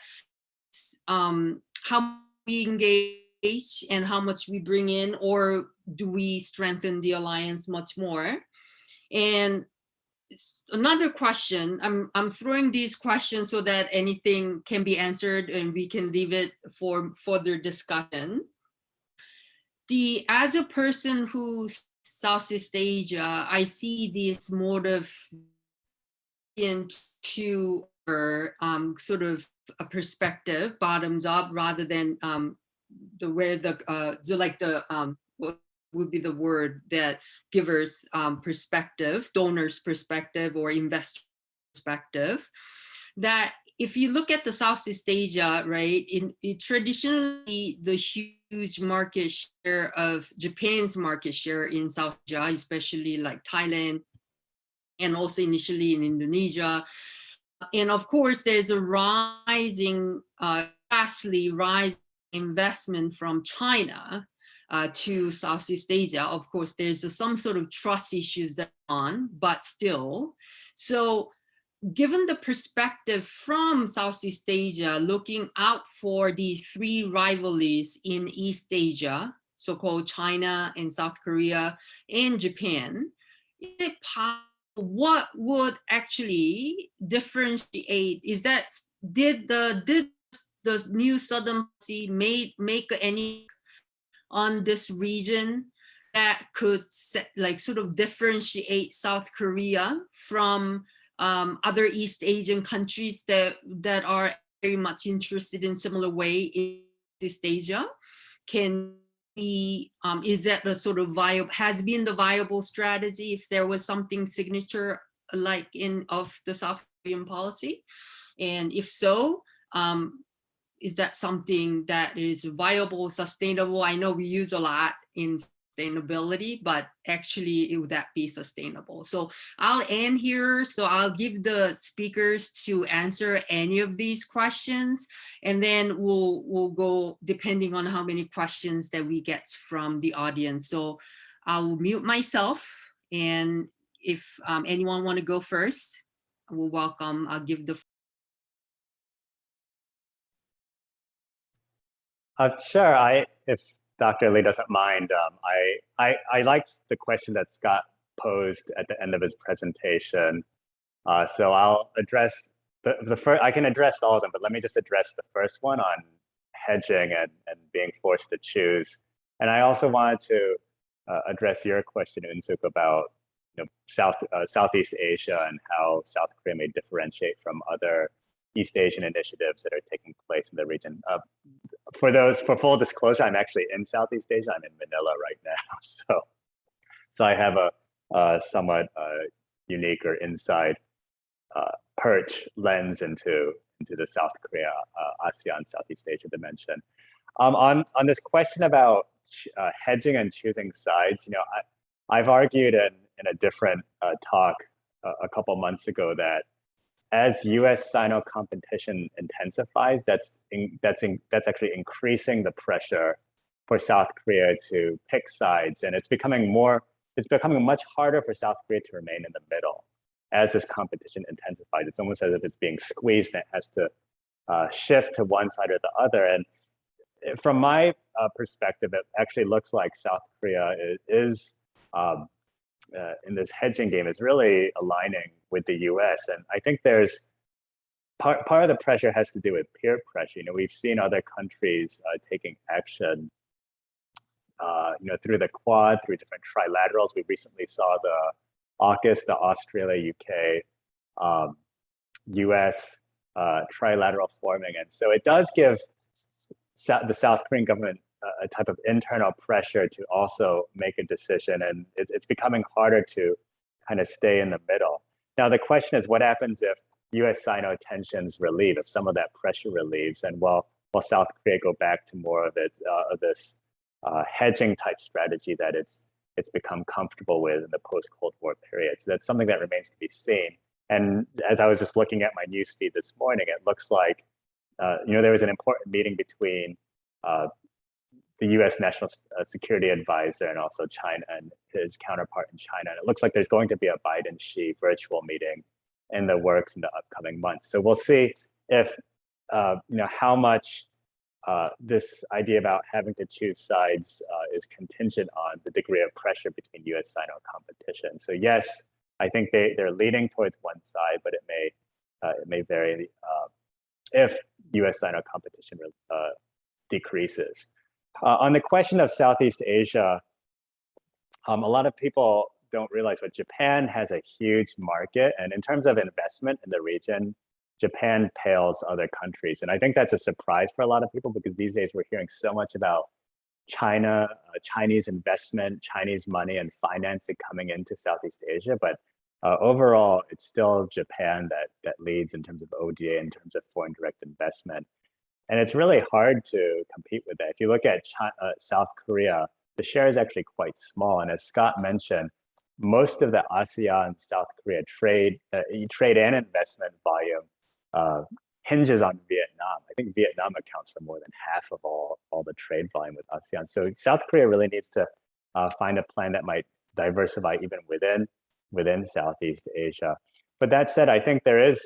how we engage and how much we bring in, or do we strengthen the alliance much more? And another question, I'm throwing these questions so that anything can be answered and we can leave it for further discussion. As a person who's Southeast Asia, I see this mode of into sort of a perspective, bottoms up, rather than what would be the word that givers perspective, donors perspective, or investor perspective. That if you look at the Southeast Asia, right, traditionally the huge market share of Japan's market share in South Asia, especially like Thailand, and also initially in Indonesia. And of course, there's a vastly rising investment from China to Southeast Asia. Of course, there's some sort of trust issues that are on, but still. So given the perspective from Southeast Asia, looking out for these 3 rivalries in East Asia, so-called China and South Korea and Japan, is it possible? What would actually differentiate? Is that did the new Southern policy make any on this region that could sort of differentiate South Korea from other East Asian countries that are very much interested in similar way in East Asia? Is that the sort of has been the viable strategy if there was something signature like of the South Korean policy? And if so, is that something that is viable, sustainable? I know we use a lot in sustainability, but actually would that be sustainable? So I'll end here. So I'll give the speakers to answer any of these questions, and then we'll go depending on how many questions that we get from the audience. So I'll mute myself, and if anyone want to go first. will welcome, I'll give the. Sure. If Dr. Lee doesn't mind, I liked the question that Scott posed at the end of his presentation. So I'll address the first. I can address all of them, but let me just address the first one on hedging and being forced to choose. And I also wanted to address your question, Unsuk, about Southeast Asia and how South Korea may differentiate from other East Asian initiatives that are taking place in the region. For full disclosure, I'm actually in Southeast Asia. I'm in Manila right now, so I have a somewhat unique or inside perch lens into the South Korea, ASEAN, Southeast Asia dimension. On this question about hedging and choosing sides, I've argued in a different talk a couple months ago that as U.S.-Sino competition intensifies, that's actually increasing the pressure for South Korea to pick sides, and it's becoming much harder for South Korea to remain in the middle as this competition intensifies. It's almost as if it's being squeezed and it has to shift to one side or the other. And from my perspective, it actually looks like South Korea is in this hedging game is really aligning with the U.S. And I think there's part of the pressure has to do with peer pressure. We've seen other countries taking action, through the Quad, through different trilaterals. We recently saw the AUKUS, the Australia, UK, US trilateral forming. And so it does give the South Korean government a type of internal pressure to also make a decision. And it's becoming harder to kind of stay in the middle. Now, the question is, what happens if US-Sino tensions relieve, if some of that pressure relieves, and will South Korea go back to more of this hedging type strategy that it's become comfortable with in the post-Cold War period? So that's something that remains to be seen. And as I was just looking at my newsfeed this morning, it looks like there was an important meeting between the U.S. National Security Advisor and also China and his counterpart in China. And it looks like there's going to be a Biden-Xi virtual meeting in the works in the upcoming months. So we'll see if how much this idea about having to choose sides is contingent on the degree of pressure between U.S.-Sino competition. So yes, I think they're leaning towards one side, but it may vary if U.S.-Sino competition decreases. On the question of Southeast Asia, a lot of people don't realize, but Japan has a huge market, and in terms of investment in the region, Japan pales other countries. And I think that's a surprise for a lot of people, because these days we're hearing so much about China, Chinese investment, Chinese money and finance coming into Southeast Asia. But overall, it's still Japan that leads in terms of ODA, in terms of foreign direct investment. And it's really hard to compete with that. If you look at South Korea, the share is actually quite small. And as Scott mentioned, most of the ASEAN South Korea trade and investment volume hinges on Vietnam. I think Vietnam accounts for more than half of all the trade volume with ASEAN. So South Korea really needs to find a plan that might diversify even within Southeast Asia. But that said, I think there is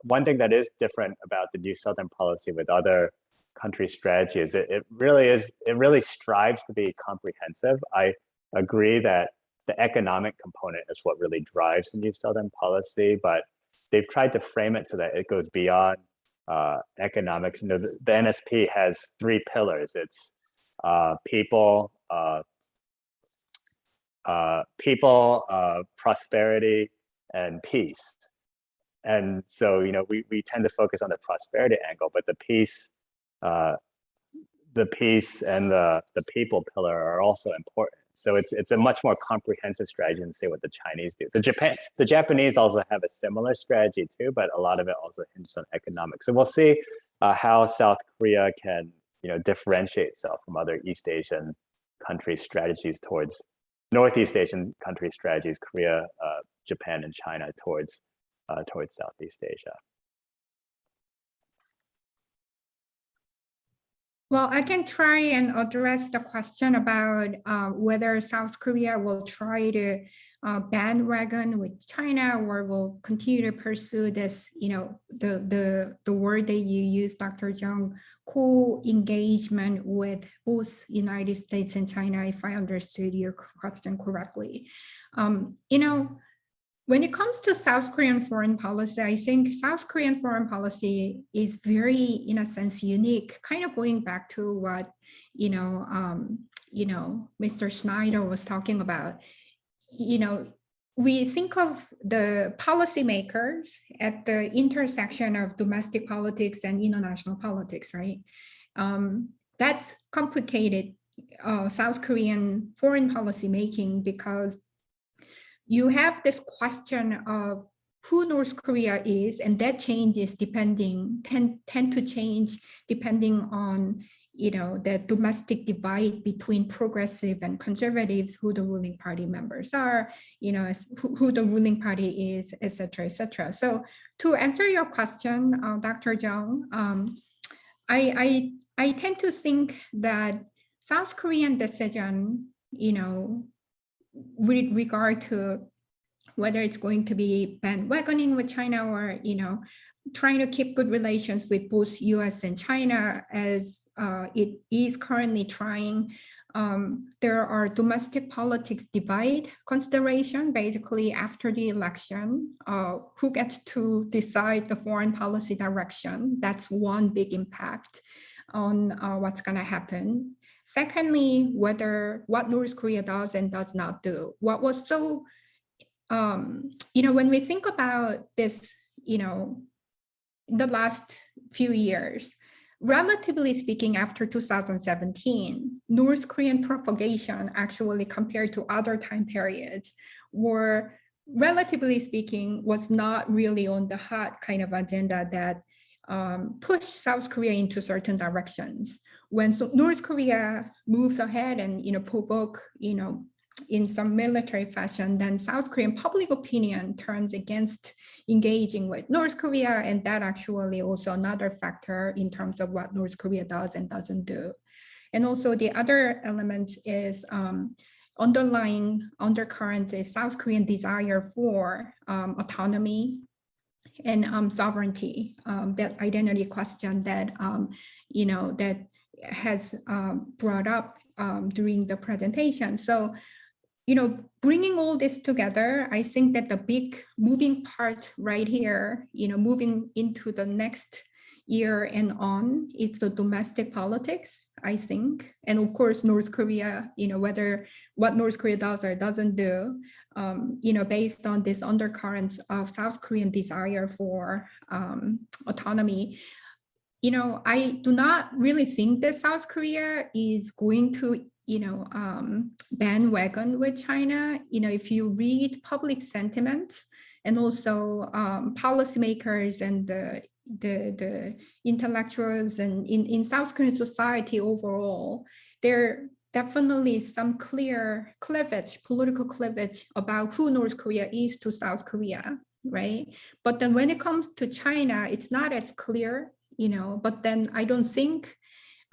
one thing that is different about the New Southern policy with other country strategies. It really strives to be comprehensive. I agree that the economic component is what really drives the New Southern policy, but they've tried to frame it so that it goes beyond economics. The NSP has 3 pillars. It's people, prosperity, and peace. And so, we tend to focus on the prosperity angle, but the peace and the people pillar are also important. So it's a much more comprehensive strategy than say what the Chinese do. The Japanese also have a similar strategy too, but a lot of it also hinges on economics. So we'll see how South Korea can differentiate itself from other East Asian country strategies towards Northeast Asian country strategies, Korea, Japan, and China towards Southeast Asia. Well, I can try and address the question about whether South Korea will try to bandwagon with China, or will continue to pursue this, the word that you use, Dr. Jung, co-engagement with both United States and China, if I understood your question correctly. When it comes to South Korean foreign policy, I think South Korean foreign policy is very, in a sense, unique, kind of going back to what, Mr. Schneider was talking about. We think of the policymakers at the intersection of domestic politics and international politics, right? That's complicated South Korean foreign policy making, because you have this question of who North Korea is, and that changes tend to change depending on the domestic divide between progressive and conservatives, who the ruling party members are, who the ruling party is, et cetera, et cetera. So to answer your question, Dr. Jung, I tend to think that South Korean decision, with regard to whether it's going to be bandwagoning with China, or trying to keep good relations with both US and China, as it is currently trying. There are domestic politics divide consideration, basically after the election, who gets to decide the foreign policy direction. That's one big impact on what's going to happen. Secondly, what North Korea does and does not do. What was so, when we think about this, the last few years, relatively speaking, after 2017, North Korean propagation, actually compared to other time periods, were, relatively speaking, was not really on the hot kind of agenda that pushed South Korea into certain directions. When North Korea moves ahead and provoke, in some military fashion, then South Korean public opinion turns against engaging with North Korea, and that actually also another factor in terms of what North Korea does and doesn't do. And also the other element is underlying undercurrent is South Korean desire for autonomy and sovereignty, that identity question that that has brought up during the presentation. So, bringing all this together, I think that the big moving part right here, moving into the next year and on, is the domestic politics, I think. And of course, North Korea, what North Korea does or doesn't do, based on this undercurrents of South Korean desire for autonomy. I do not really think that South Korea is going to bandwagon with China. If you read public sentiment, and also policymakers and the intellectuals and in South Korean society overall, there definitely is some clear cleavage, political cleavage about who North Korea is to South Korea, right? But then when it comes to China, it's not as clear, but then I don't think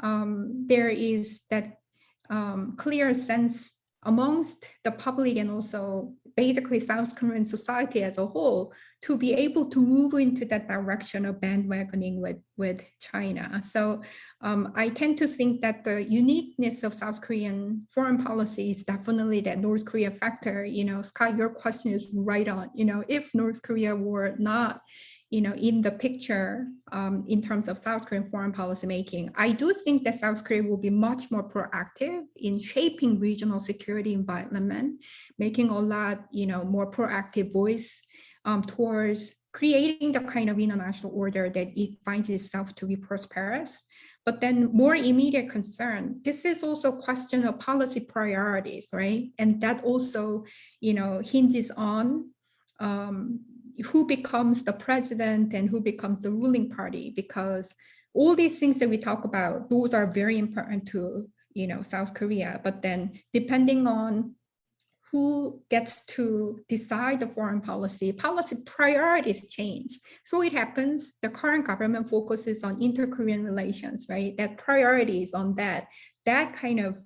there is that clear sense amongst the public and also basically South Korean society as a whole to be able to move into that direction of bandwagoning with China. So I tend to think that the uniqueness of South Korean foreign policy is definitely that North Korea factor. Scott, your question is right on. If North Korea were not in the picture in terms of South Korean foreign policy making, I do think that South Korea will be much more proactive in shaping regional security environment, making a lot, more proactive voice towards creating the kind of international order that it finds itself to be prosperous. But then more immediate concern, this is also a question of policy priorities, right? And that also, hinges on who becomes the president and who becomes the ruling party, because all these things that we talk about, those are very important to, South Korea. But then depending on who gets to decide the foreign policy priorities change. So it happens, the current government focuses on inter-Korean relations, right? That priority is on that kind of,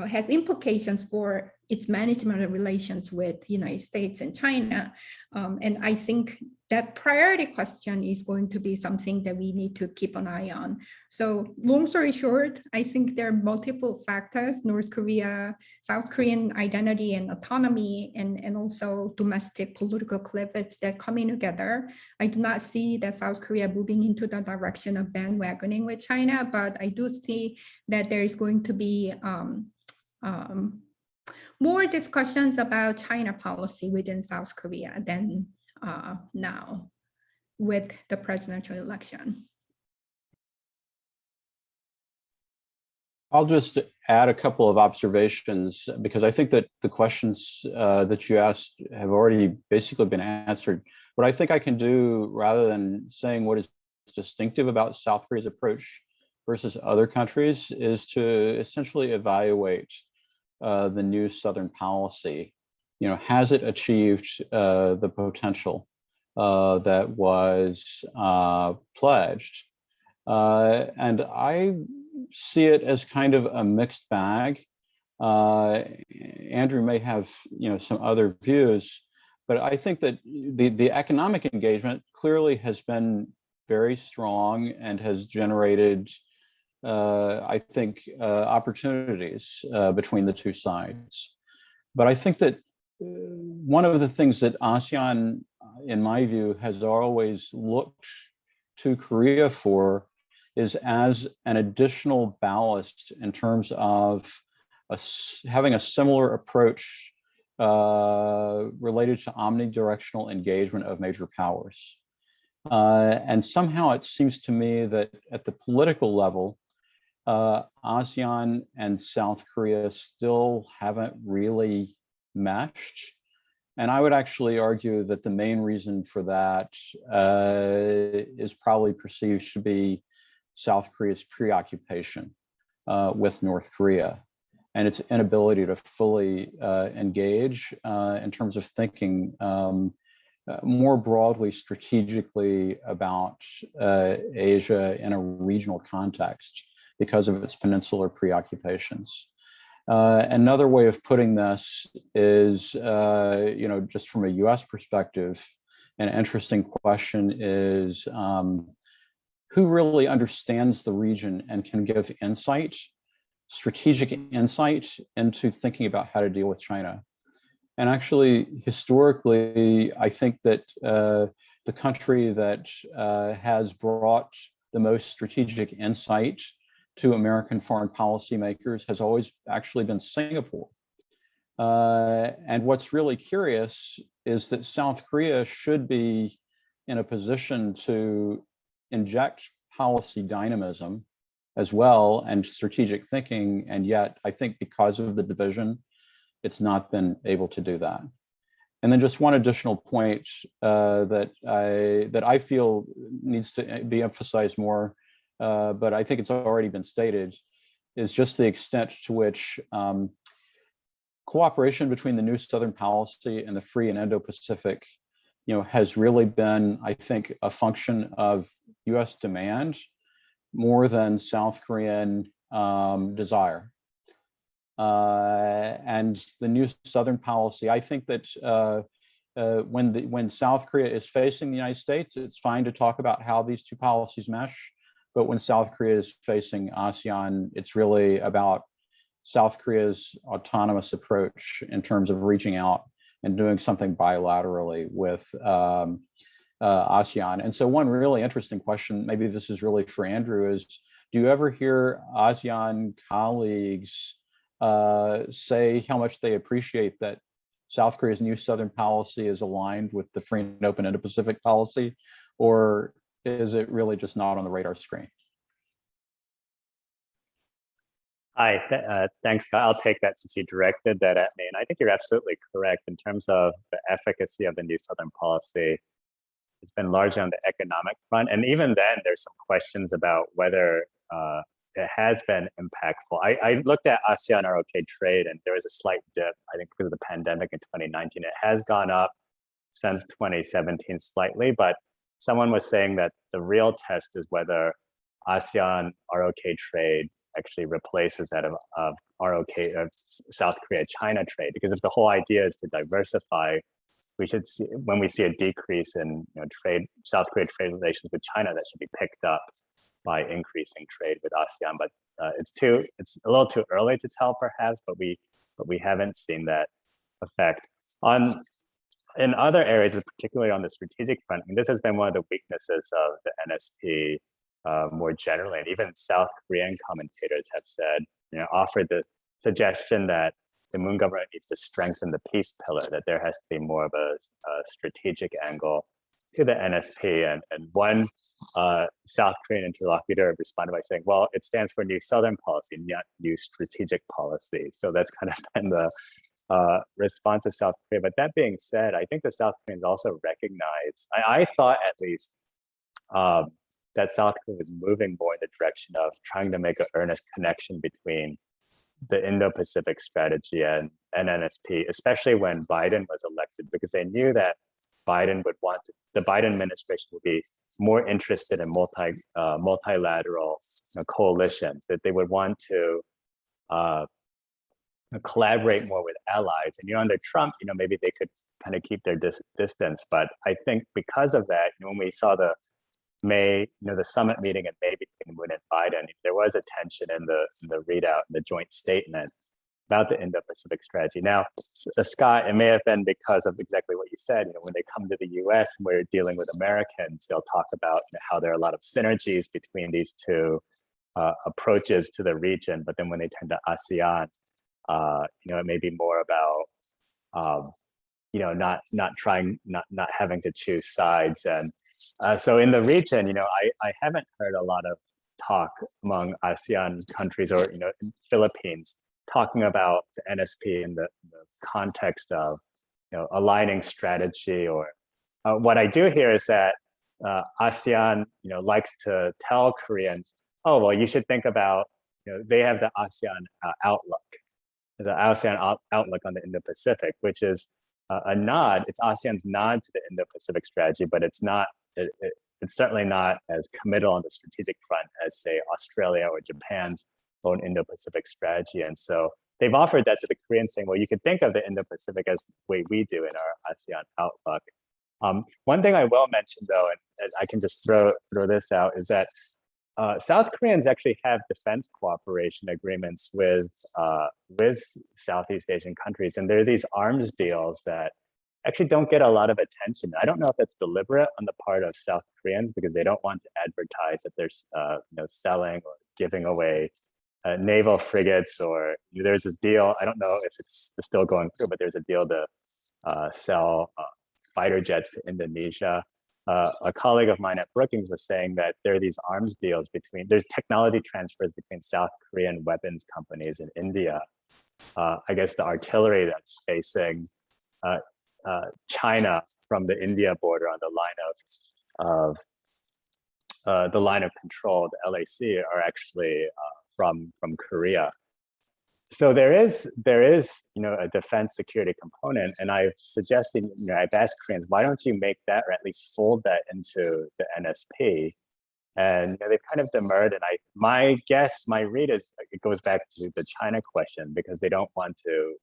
has implications for its management of relations with United States and China. And I think that priority question is going to be something that we need to keep an eye on. So long story short, I think there are multiple factors: North Korea, South Korean identity and autonomy, and also domestic political cleavage that coming together. I do not see that South Korea moving into the direction of bandwagoning with China, but I do see that there is going to be more discussions about China policy within South Korea than now with the presidential election. I'll just add a couple of observations because I think that the questions that you asked have already basically been answered. What I think I can do, rather than saying what is distinctive about South Korea's approach versus other countries, is to essentially evaluate the new Southern policy. You know, has it achieved the potential that was pledged? And I see it as kind of a mixed bag. Andrew may have, you know, some other views, but I think that the economic engagement clearly has been very strong and has generated, I think, opportunities between the two sides. But I think that one of the things that ASEAN, in my view, has always looked to Korea for is as an additional ballast in terms of having a similar approach related to omnidirectional engagement of major powers. And somehow it seems to me that at the political level, ASEAN and South Korea still haven't really meshed. And I would actually argue that the main reason for that is probably perceived to be South Korea's preoccupation with North Korea and its inability to fully engage in terms of thinking more broadly strategically about Asia in a regional context because of its peninsular preoccupations. Another way of putting this is, you know, just from a US perspective, an interesting question is who really understands the region and can give insight, strategic insight into thinking about how to deal with China. And actually, historically, I think that the country that has brought the most strategic insight to American foreign policymakers has always actually been Singapore. And what's really curious is that South Korea should be in a position to inject policy dynamism as well and strategic thinking. And yet, I think because of the division, it's not been able to do that. And then just one additional point that I feel needs to be emphasized more, but I think it's already been stated, is just the extent to which cooperation between the new Southern policy and the free and Indo-Pacific, you know, has really been, I think, a function of US demand more than South Korean desire. And the new Southern policy, I think that when South Korea is facing the United States, it's fine to talk about how these two policies mesh. But when South Korea is facing ASEAN, it's really about South Korea's autonomous approach in terms of reaching out and doing something bilaterally with ASEAN. And so one really interesting question, maybe this is really for Andrew, is do you ever hear ASEAN colleagues say how much they appreciate that South Korea's new Southern policy is aligned with the free and open Indo-Pacific policy, or is it really just not on the radar screen? Hi, thanks, Scott. I'll take that since you directed that at me. And I think you're absolutely correct in terms of the efficacy of the new Southern policy. It's been largely on the economic front. And even then, there's some questions about whether it has been impactful. I looked at ASEAN ROK trade, and there was a slight dip, I think because of the pandemic in 2019. It has gone up since 2017 slightly, but someone was saying that the real test is whether ASEAN ROK trade actually replaces that of ROK, of South Korea-China trade. Because if the whole idea is to diversify, we should see, when we see a decrease in trade, South Korea trade relations with China, that should be picked up by increasing trade with ASEAN. But it's a little too early to tell, perhaps. But we haven't seen that effect in other areas, particularly on the strategic front. I mean, this has been one of the weaknesses of the NSP more generally, and even South Korean commentators have said, offered the suggestion that the Moon government needs to strengthen the peace pillar, that there has to be more of a strategic angle to the NSP. And one South Korean interlocutor responded by saying, well, it stands for New Southern Policy, not New Strategic Policy. So that's kind of been the response to South Korea. But that being said, I think the South Koreans also recognize, I thought at least, that South Korea was moving more in the direction of trying to make an earnest connection between the Indo-Pacific strategy and NSP, especially when Biden was elected, because they knew that the Biden administration would be more interested in multilateral coalitions, that they would want to collaborate more with allies. And under Trump, maybe they could kind of keep their distance. But I think because of that, when we saw the the summit meeting in May between Moon and Biden, there was a tension in the readout, in the joint statement about the Indo-Pacific strategy. Now, Scott, it may have been because of exactly what you said. When they come to the U.S. and we're dealing with Americans, they'll talk about how there are a lot of synergies between these two approaches to the region. But then when they turn to ASEAN, it may be more about not having to choose sides. And so in the region, I haven't heard a lot of talk among ASEAN countries or in Philippines talking about the NSP in the context of aligning strategy. Or what I do hear is that ASEAN likes to tell Koreans, oh well, you should think about they have the ASEAN outlook, the ASEAN outlook on the Indo-Pacific, which is a nod. It's ASEAN's nod to the Indo-Pacific strategy, but it's not. It's certainly not as committal on the strategic front as, say, Australia or Japan's own Indo-Pacific strategy. And so they've offered that to the Koreans, saying, well, you could think of the Indo-Pacific as the way we do in our ASEAN outlook. One thing I will mention, though, and I can just throw this out, is that South Koreans actually have defense cooperation agreements with Southeast Asian countries, and there are these arms deals that actually don't get a lot of attention. I don't know if that's deliberate on the part of South Koreans, because they don't want to advertise that they're selling or giving away naval frigates, or there's this deal. I don't know if it's still going through, but there's a deal to sell fighter jets to Indonesia. A colleague of mine at Brookings was saying that there are these arms deals there's technology transfers between South Korean weapons companies and India. I guess the artillery that's facing China from the India border on the line of control, the LAC, are actually from Korea. So there is a defense security component, and I've suggested, I've asked Koreans, why don't you make that, or at least fold that into the NSP? And they've kind of demurred. And my read is it goes back to the China question, because they don't want to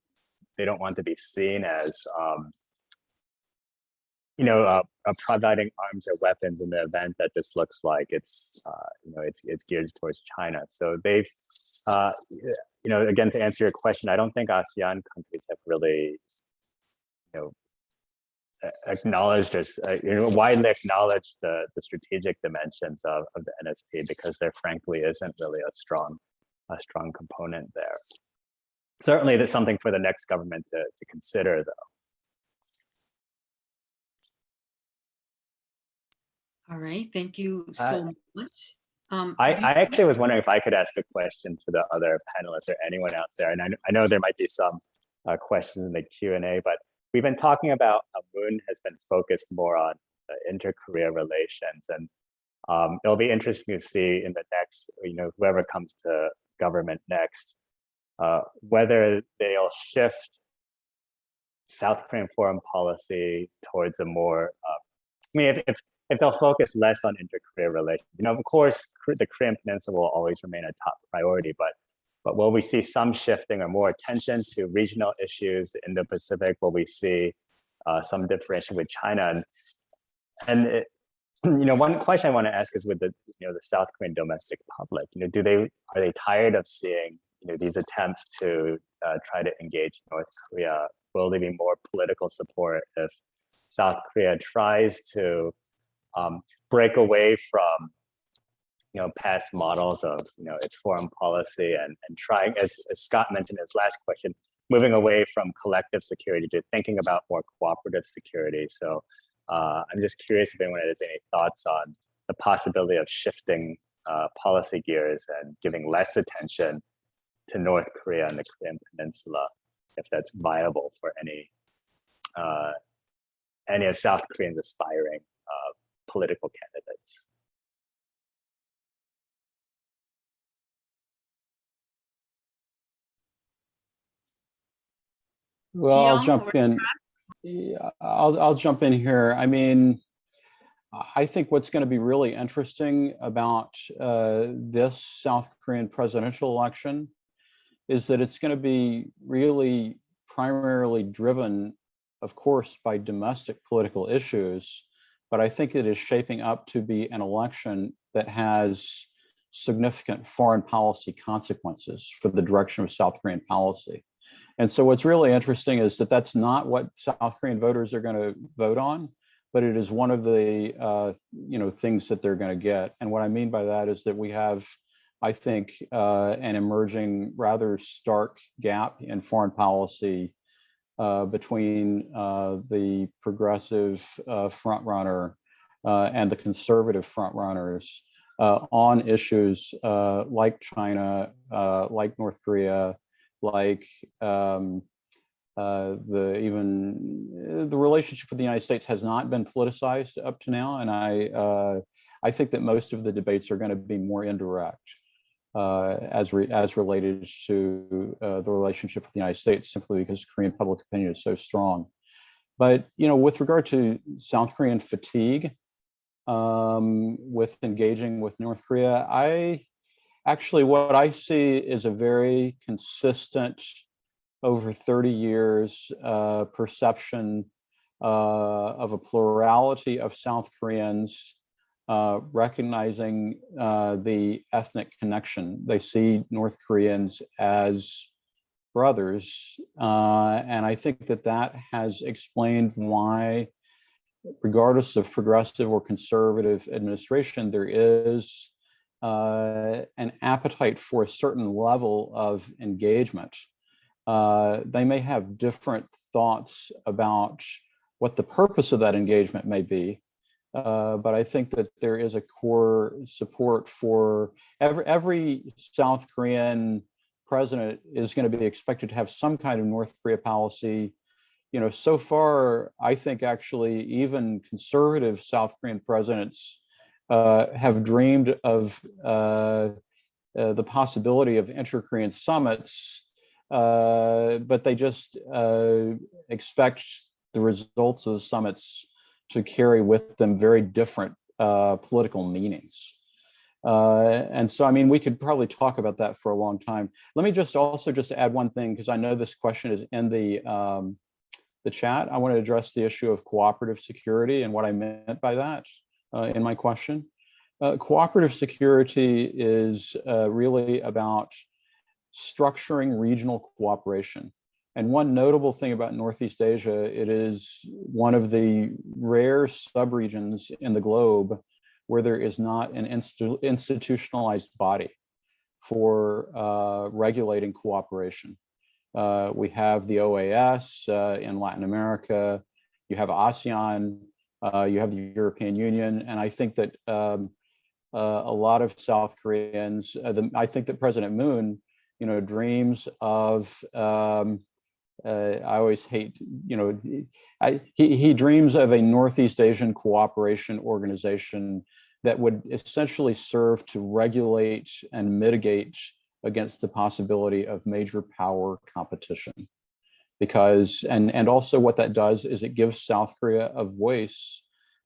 be seen as providing arms or weapons in the event that this looks like it's geared towards China. So they've again, to answer your question, I don't think ASEAN countries have really acknowledged or widely acknowledged the strategic dimensions of the NSP, because there frankly isn't really a strong component there. Certainly, there's something for the next government to consider, though. All right, thank you so much. I actually was wondering if I could ask a question to the other panelists or anyone out there. And I know there might be some questions in the Q&A, but we've been talking about how Moon has been focused more on inter-Korea relations. And it'll be interesting to see in the next, whoever comes to government next, whether they'll shift South Korean foreign policy towards a more, if if they'll focus less on inter-Korea relations. Of course, the Korean Peninsula will always remain a top priority, but will we see some shifting or more attention to regional issues, the Indo-Pacific? Will we see some differentiation with China? And one question I want to ask is with the South Korean domestic public. Are they tired of seeing these attempts to try to engage North Korea? Will there be more political support if South Korea tries to break away from past models of its foreign policy and trying, as Scott mentioned in his last question, moving away from collective security to thinking about more cooperative security? So I'm just curious if anyone has any thoughts on the possibility of shifting policy gears and giving less attention to North Korea and the Korean Peninsula, if that's viable for any of South Koreans' aspiring political candidates. Well, I'll Jiyoung, jump in. Yeah, I'll jump in here. I mean, I think what's going to be really interesting about this South Korean presidential election is that it's going to be really primarily driven, of course, by domestic political issues, but I think it is shaping up to be an election that has significant foreign policy consequences for the direction of South Korean policy. And so what's really interesting is that that's not what South Korean voters are going to vote on, but it is one of the things that they're going to get. And what I mean by that is that we have, I think, an emerging rather stark gap in foreign policy between the progressive frontrunner and the conservative frontrunners on issues like China, like North Korea, like the relationship with the United States has not been politicized up to now, and I think that most of the debates are going to be more indirect as related to the relationship with the United States, simply because Korean public opinion is so strong. But with regard to South Korean fatigue with engaging with North Korea, actually, what I see is a very consistent, over 30 years, perception of a plurality of South Koreans recognizing the ethnic connection. They see North Koreans as brothers, and I think that has explained why, regardless of progressive or conservative administration, there is an appetite for a certain level of engagement. They may have different thoughts about what the purpose of that engagement may be, but I think that there is a core support for every South Korean president is going to be expected to have some kind of North Korea policy. So far, I think actually even conservative South Korean presidents have dreamed of the possibility of inter-Korean summits, but they just expect the results of the summits to carry with them very different political meanings. And so, I mean, we could probably talk about that for a long time. Let me just add one thing, because I know this question is in the chat. I want to address the issue of cooperative security and what I meant by that in my question. Cooperative security is really about structuring regional cooperation. And one notable thing about Northeast Asia, it is one of the rare subregions in the globe where there is not an institutionalized body for regulating cooperation. We have the OAS in Latin America, you have ASEAN, you have the European Union, and I think that a lot of South Koreans, I think that President Moon, dreams of, I always hate, he dreams of a Northeast Asian cooperation organization that would essentially serve to regulate and mitigate against the possibility of major power competition. Because, and also what that does is it gives South Korea a voice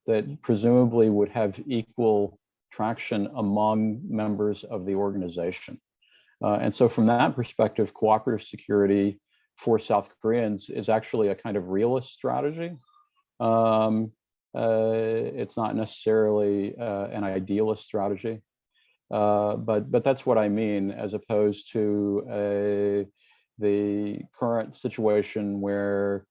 that presumably would have equal traction among members of the organization. And so from that perspective, cooperative security for South Koreans is actually a kind of realist strategy. It's not necessarily an idealist strategy, but that's what I mean, as opposed to the current situation where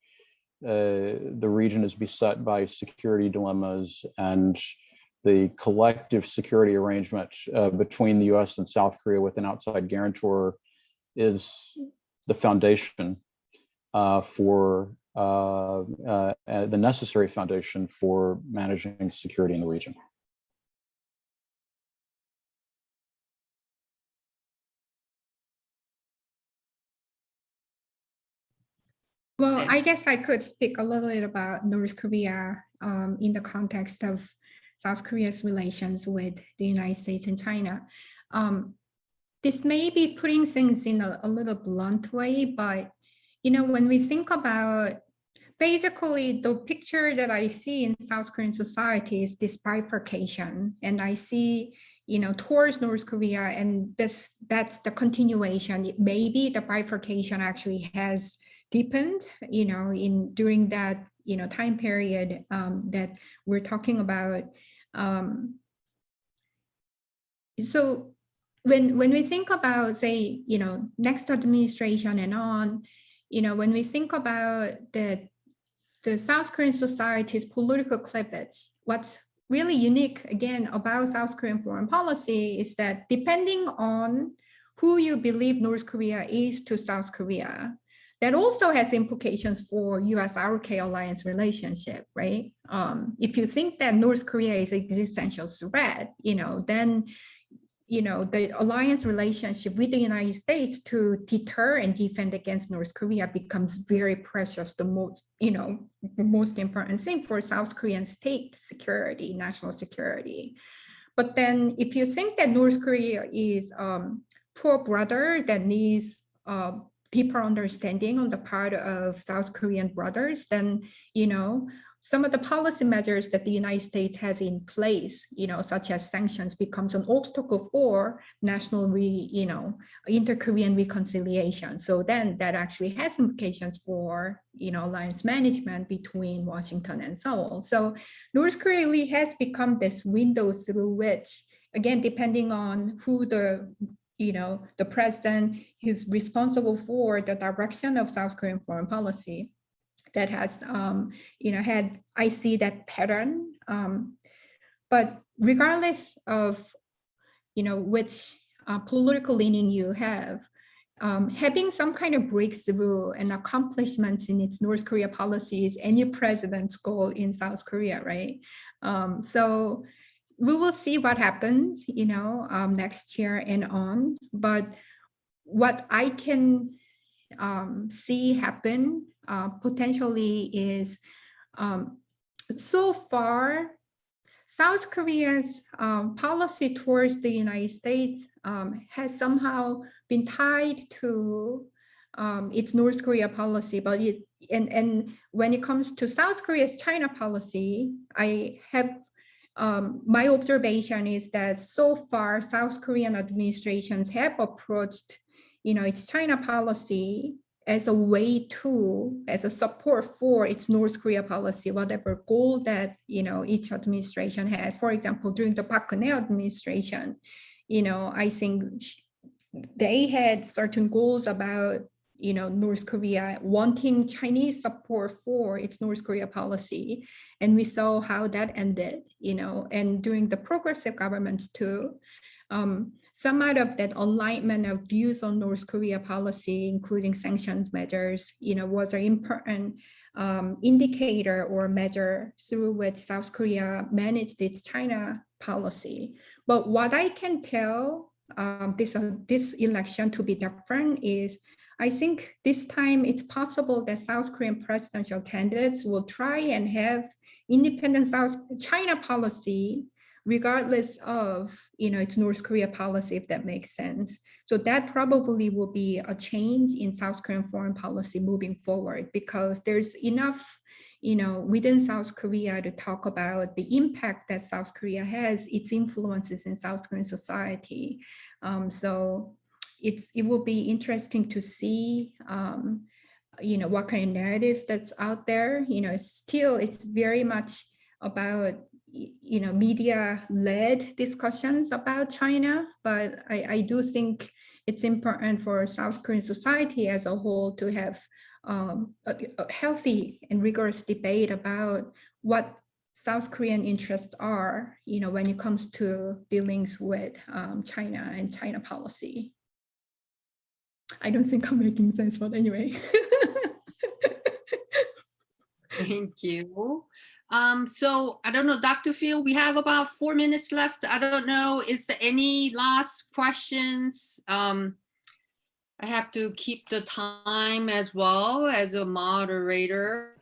the region is beset by security dilemmas, and the collective security arrangement between the US and South Korea with an outside guarantor is the foundation for the necessary foundation for managing security in the region. Well, I guess I could speak a little bit about North Korea in the context of South Korea's relations with the United States and China. This may be putting things in a little blunt way, but when we think about, basically the picture that I see in South Korean society is this bifurcation, and I see towards North Korea, and that's the continuation. Maybe the bifurcation actually has deepened, during that time period that we're talking about. So when we think about, say, next administration and on, when we think about the South Korean society's political cleavage, what's really unique again about South Korean foreign policy is that depending on who you believe North Korea is to South Korea, that also has implications for US-RK alliance relationship, right? If you think that North Korea is an existential threat, then the alliance relationship with the United States to deter and defend against North Korea becomes very precious, the most important thing for South Korean state security, national security. But then if you think that North Korea is poor brother that needs deeper understanding on the part of South Korean brothers, then, some of the policy measures that the United States has in place, such as sanctions, becomes an obstacle for national, inter-Korean reconciliation. So then that actually has implications for, alliance management between Washington and Seoul. So North Korea really has become this window through which, again, depending on who the president is responsible for the direction of South Korean foreign policy, that has, I see that pattern. But regardless of, which political leaning you have, having some kind of breakthrough and accomplishments in its North Korea policy is any president's goal in South Korea, right? So we will see what happens, next year and on. But what I can see happen potentially is, so far, South Korea's policy towards the United States has somehow been tied to its North Korea policy. But and when it comes to South Korea's China policy, I have my observation is that so far South Korean administrations have approached its China policy as a way to, as a support for its North Korea policy, whatever goal that, each administration has. For example, during the Park Geun-hye administration, I think they had certain goals about, North Korea wanting Chinese support for its North Korea policy. And we saw how that ended, and during the progressive governments too. Some out of that alignment of views on North Korea policy, including sanctions measures, was an important indicator or measure through which South Korea managed its China policy. But what I can tell this election to be different is, I think this time it's possible that South Korean presidential candidates will try and have independent South China policy regardless of its North Korea policy, if that makes sense. So that probably will be a change in South Korean foreign policy moving forward, because there's enough within South Korea to talk about the impact that South Korea has, its influences in South Korean society. So it will be interesting to see, what kind of narratives that's out there. It's very much about, media-led discussions about China, but I do think it's important for South Korean society as a whole to have a healthy and rigorous debate about what South Korean interests are, when it comes to dealings with China and China policy. I don't think I'm making sense, but anyway. Thank you. So I don't know, Dr. Phil, we have about 4 minutes left. I don't know, is there any last questions? I have to keep the time as well as a moderator.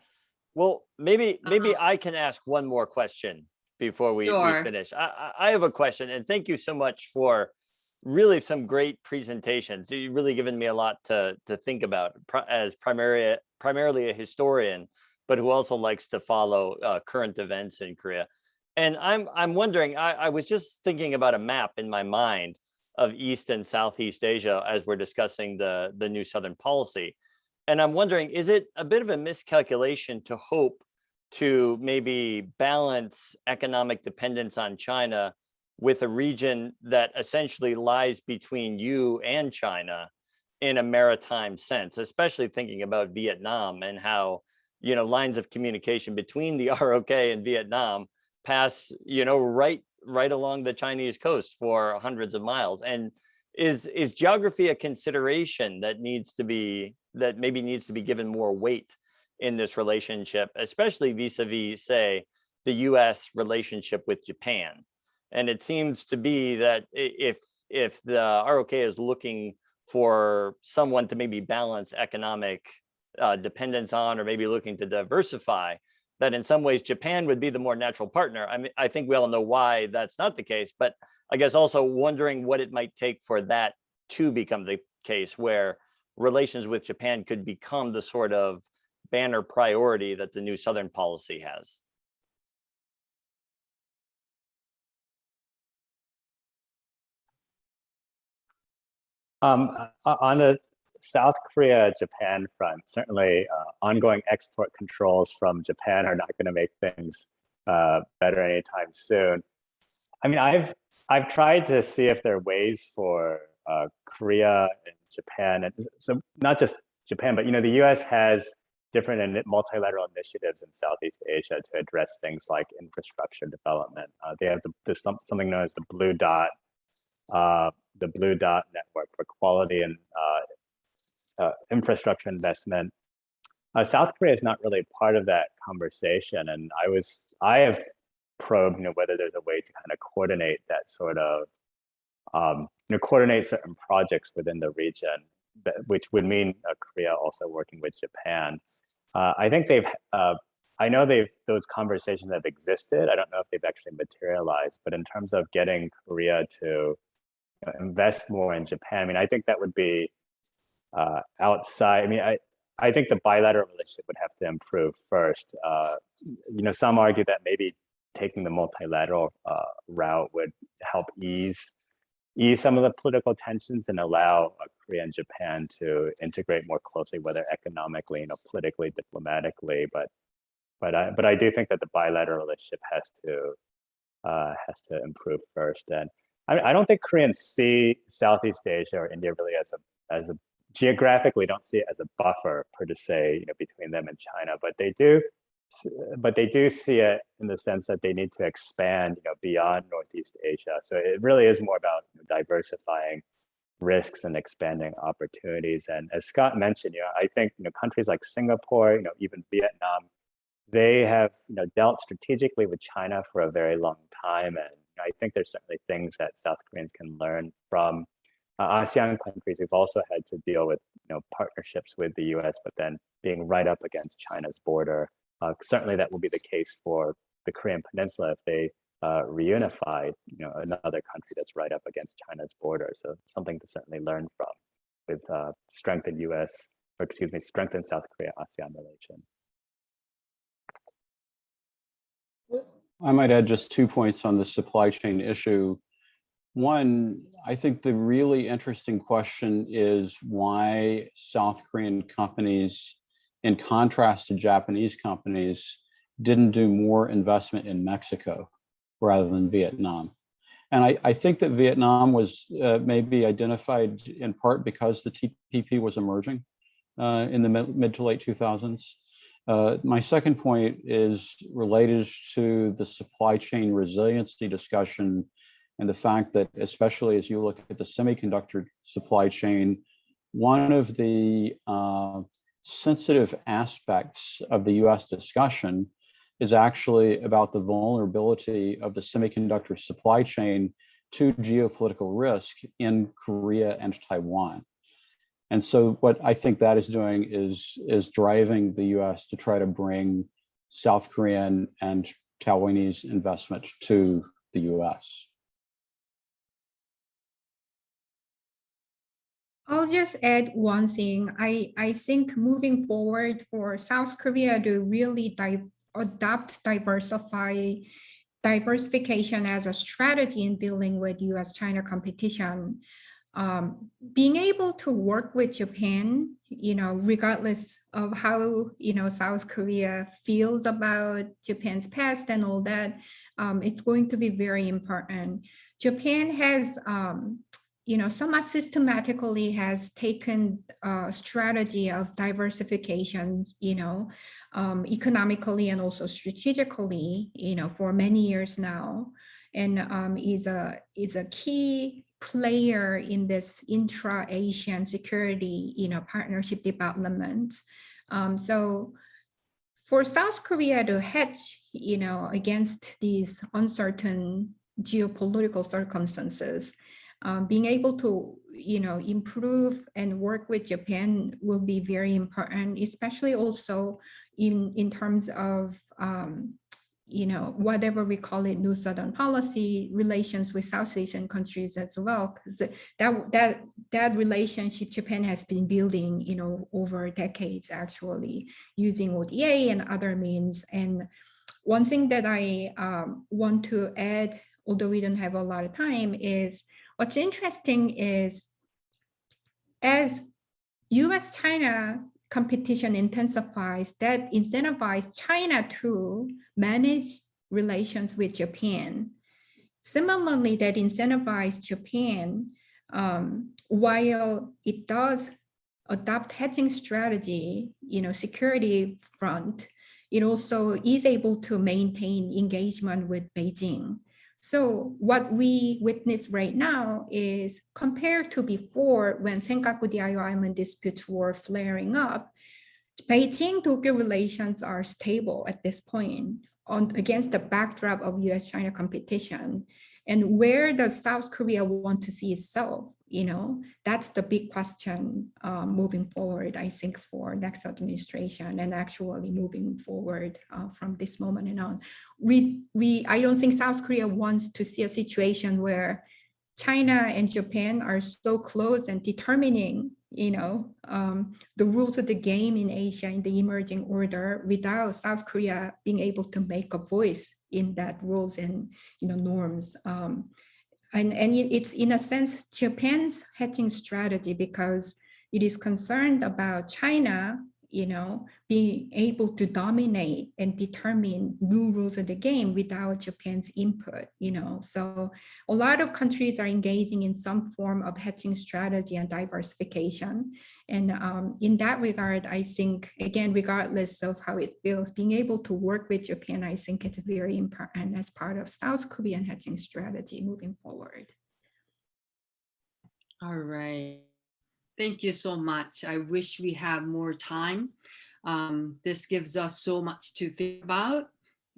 Well, maybe I can ask one more question before we Sure. finish. I have a question, and thank you so much for really some great presentations. You've really given me a lot to think about as primarily a historian, but who also likes to follow current events in Korea. And I'm wondering, I was just thinking about a map in my mind of East and Southeast Asia as we're discussing the new Southern policy. And I'm wondering, is it a bit of a miscalculation to hope to maybe balance economic dependence on China with a region that essentially lies between you and China in a maritime sense, especially thinking about Vietnam and how, lines of communication between the ROK and Vietnam pass, right along the Chinese coast for hundreds of miles. And is geography a consideration that maybe needs to be given more weight in this relationship, especially vis-a-vis, say, the US relationship with Japan? And it seems to be that if the ROK is looking for someone to maybe balance economic dependence on, or maybe looking to diversify, that in some ways Japan would be the more natural partner. I mean, I think we all know why that's not the case, but I guess also wondering what it might take for that to become the case, where relations with Japan could become the sort of banner priority that the new Southern policy has. On the South Korea-Japan front, certainly ongoing export controls from Japan are not going to make things better anytime soon. I mean, I've tried to see if there are ways for Korea and Japan, and so not just Japan, but the U.S. has different multilateral initiatives in Southeast Asia to address things like infrastructure development. They have something known as the Blue Dot network for quality and infrastructure investment. South Korea is not really part of that conversation, and I have probed, whether there's a way to kind of coordinate that sort of, coordinate certain projects within the region, which would mean Korea also working with Japan. I think I know those conversations have existed. I don't know if they've actually materialized, but in terms of getting Korea to invest more in Japan, I mean, I think that would be outside. I mean, I think the bilateral relationship would have to improve first. Some argue that maybe taking the multilateral route would help ease some of the political tensions and allow Korea and Japan to integrate more closely, whether economically, politically, diplomatically. But I do think that the bilateral relationship has to improve first. And I don't think Koreans see Southeast Asia or India really as a geographically don't see it as a buffer per se, between them and China, but they do see it in the sense that they need to expand, beyond Northeast Asia. So it really is more about diversifying risks and expanding opportunities. And as Scott mentioned, I think countries like Singapore, even Vietnam, they have dealt strategically with China for a very long time, and I think there's certainly things that South Koreans can learn from ASEAN countries. Who've also had to deal with partnerships with the U.S., but then being right up against China's border. Certainly, that will be the case for the Korean Peninsula if they reunify, another country that's right up against China's border. So something to certainly learn from with strengthened South Korea-ASEAN relation. I might add just 2 points on the supply chain issue. One, I think the really interesting question is why South Korean companies, in contrast to Japanese companies, didn't do more investment in Mexico rather than Vietnam. And I think that Vietnam was maybe identified in part because the TPP was emerging in the mid to late 2000s. My second point is related to the supply chain resiliency discussion and the fact that, especially as you look at the semiconductor supply chain, one of the sensitive aspects of the US discussion is actually about the vulnerability of the semiconductor supply chain to geopolitical risk in Korea and Taiwan. And so what I think that is doing is driving the US to try to bring South Korean and Taiwanese investment to the US. I'll just add one thing. I think moving forward for South Korea to really adopt diversification as a strategy in dealing with US-China competition, being able to work with Japan, regardless of how, South Korea feels about Japan's past and all that, it's going to be very important. Japan has, somewhat systematically has taken a strategy of diversifications, economically and also strategically, for many years now, and is a key player in this intra-Asian security, partnership development. So for South Korea to hedge, against these uncertain geopolitical circumstances, being able to, improve and work with Japan will be very important, especially also in terms of, whatever we call it, New Southern policy, relations with South Asian countries as well, because that relationship Japan has been building, over decades, actually, using ODA and other means. And one thing that I want to add, although we don't have a lot of time, is what's interesting is as US-China competition intensifies, that incentivizes China to manage relations with Japan. Similarly, that incentivizes Japan, while it does adopt hedging strategy, security front, it also is able to maintain engagement with Beijing. So what we witness right now is, compared to before when Senkaku Diaoyu Island disputes were flaring up, Beijing-Tokyo relations are stable at this point against the backdrop of US-China competition. And where does South Korea want to see itself? That's the big question moving forward, I think, for next administration, and actually moving forward from this moment and on. I don't think South Korea wants to see a situation where China and Japan are so close and determining, the rules of the game in Asia in the emerging order, without South Korea being able to make a voice in that rules and norms. And it's, in a sense, Japan's hedging strategy, because it is concerned about China, being able to dominate and determine new rules of the game without Japan's input, So a lot of countries are engaging in some form of hedging strategy and diversification. And in that regard, I think, again, regardless of how it feels, being able to work with Japan, I think it's very important as part of South Korean hedging strategy moving forward. All right. Thank you so much. I wish we had more time. This gives us so much to think about.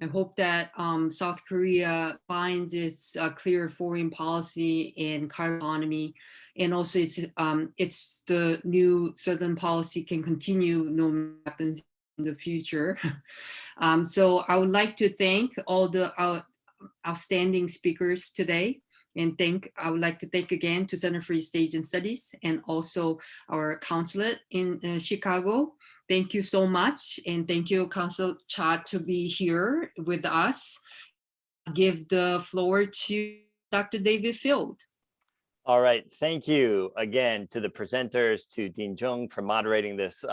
I hope that South Korea finds its clear foreign policy and current economy, and also it's the new Southern policy can continue no matter what happens in the future. So I would like to thank all the outstanding speakers today. And I would like to thank again to Center for East Asian Studies and also our consulate in Chicago. Thank you so much. And thank you, Consul Cha, to be here with us. give the floor to Dr. David Field. All right, thank you again to the presenters, to Dean Jung for moderating this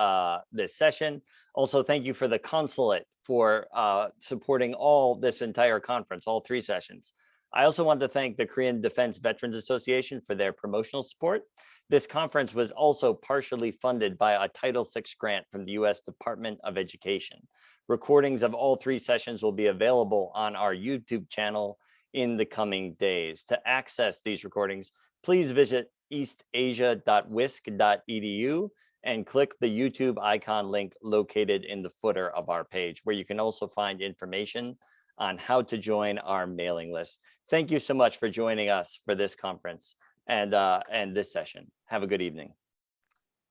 this session. Also, thank you for the consulate for supporting this entire conference, all 3 sessions. I also want to thank the Korean Defense Veterans Association for their promotional support. This conference was also partially funded by a Title VI grant from the U.S. Department of Education. Recordings of all 3 sessions will be available on our YouTube channel in the coming days. To access these recordings, please visit eastasia.wisc.edu and click the YouTube icon link located in the footer of our page, where you can also find information on how to join our mailing list. Thank you so much for joining us for this conference and this session. Have a good evening.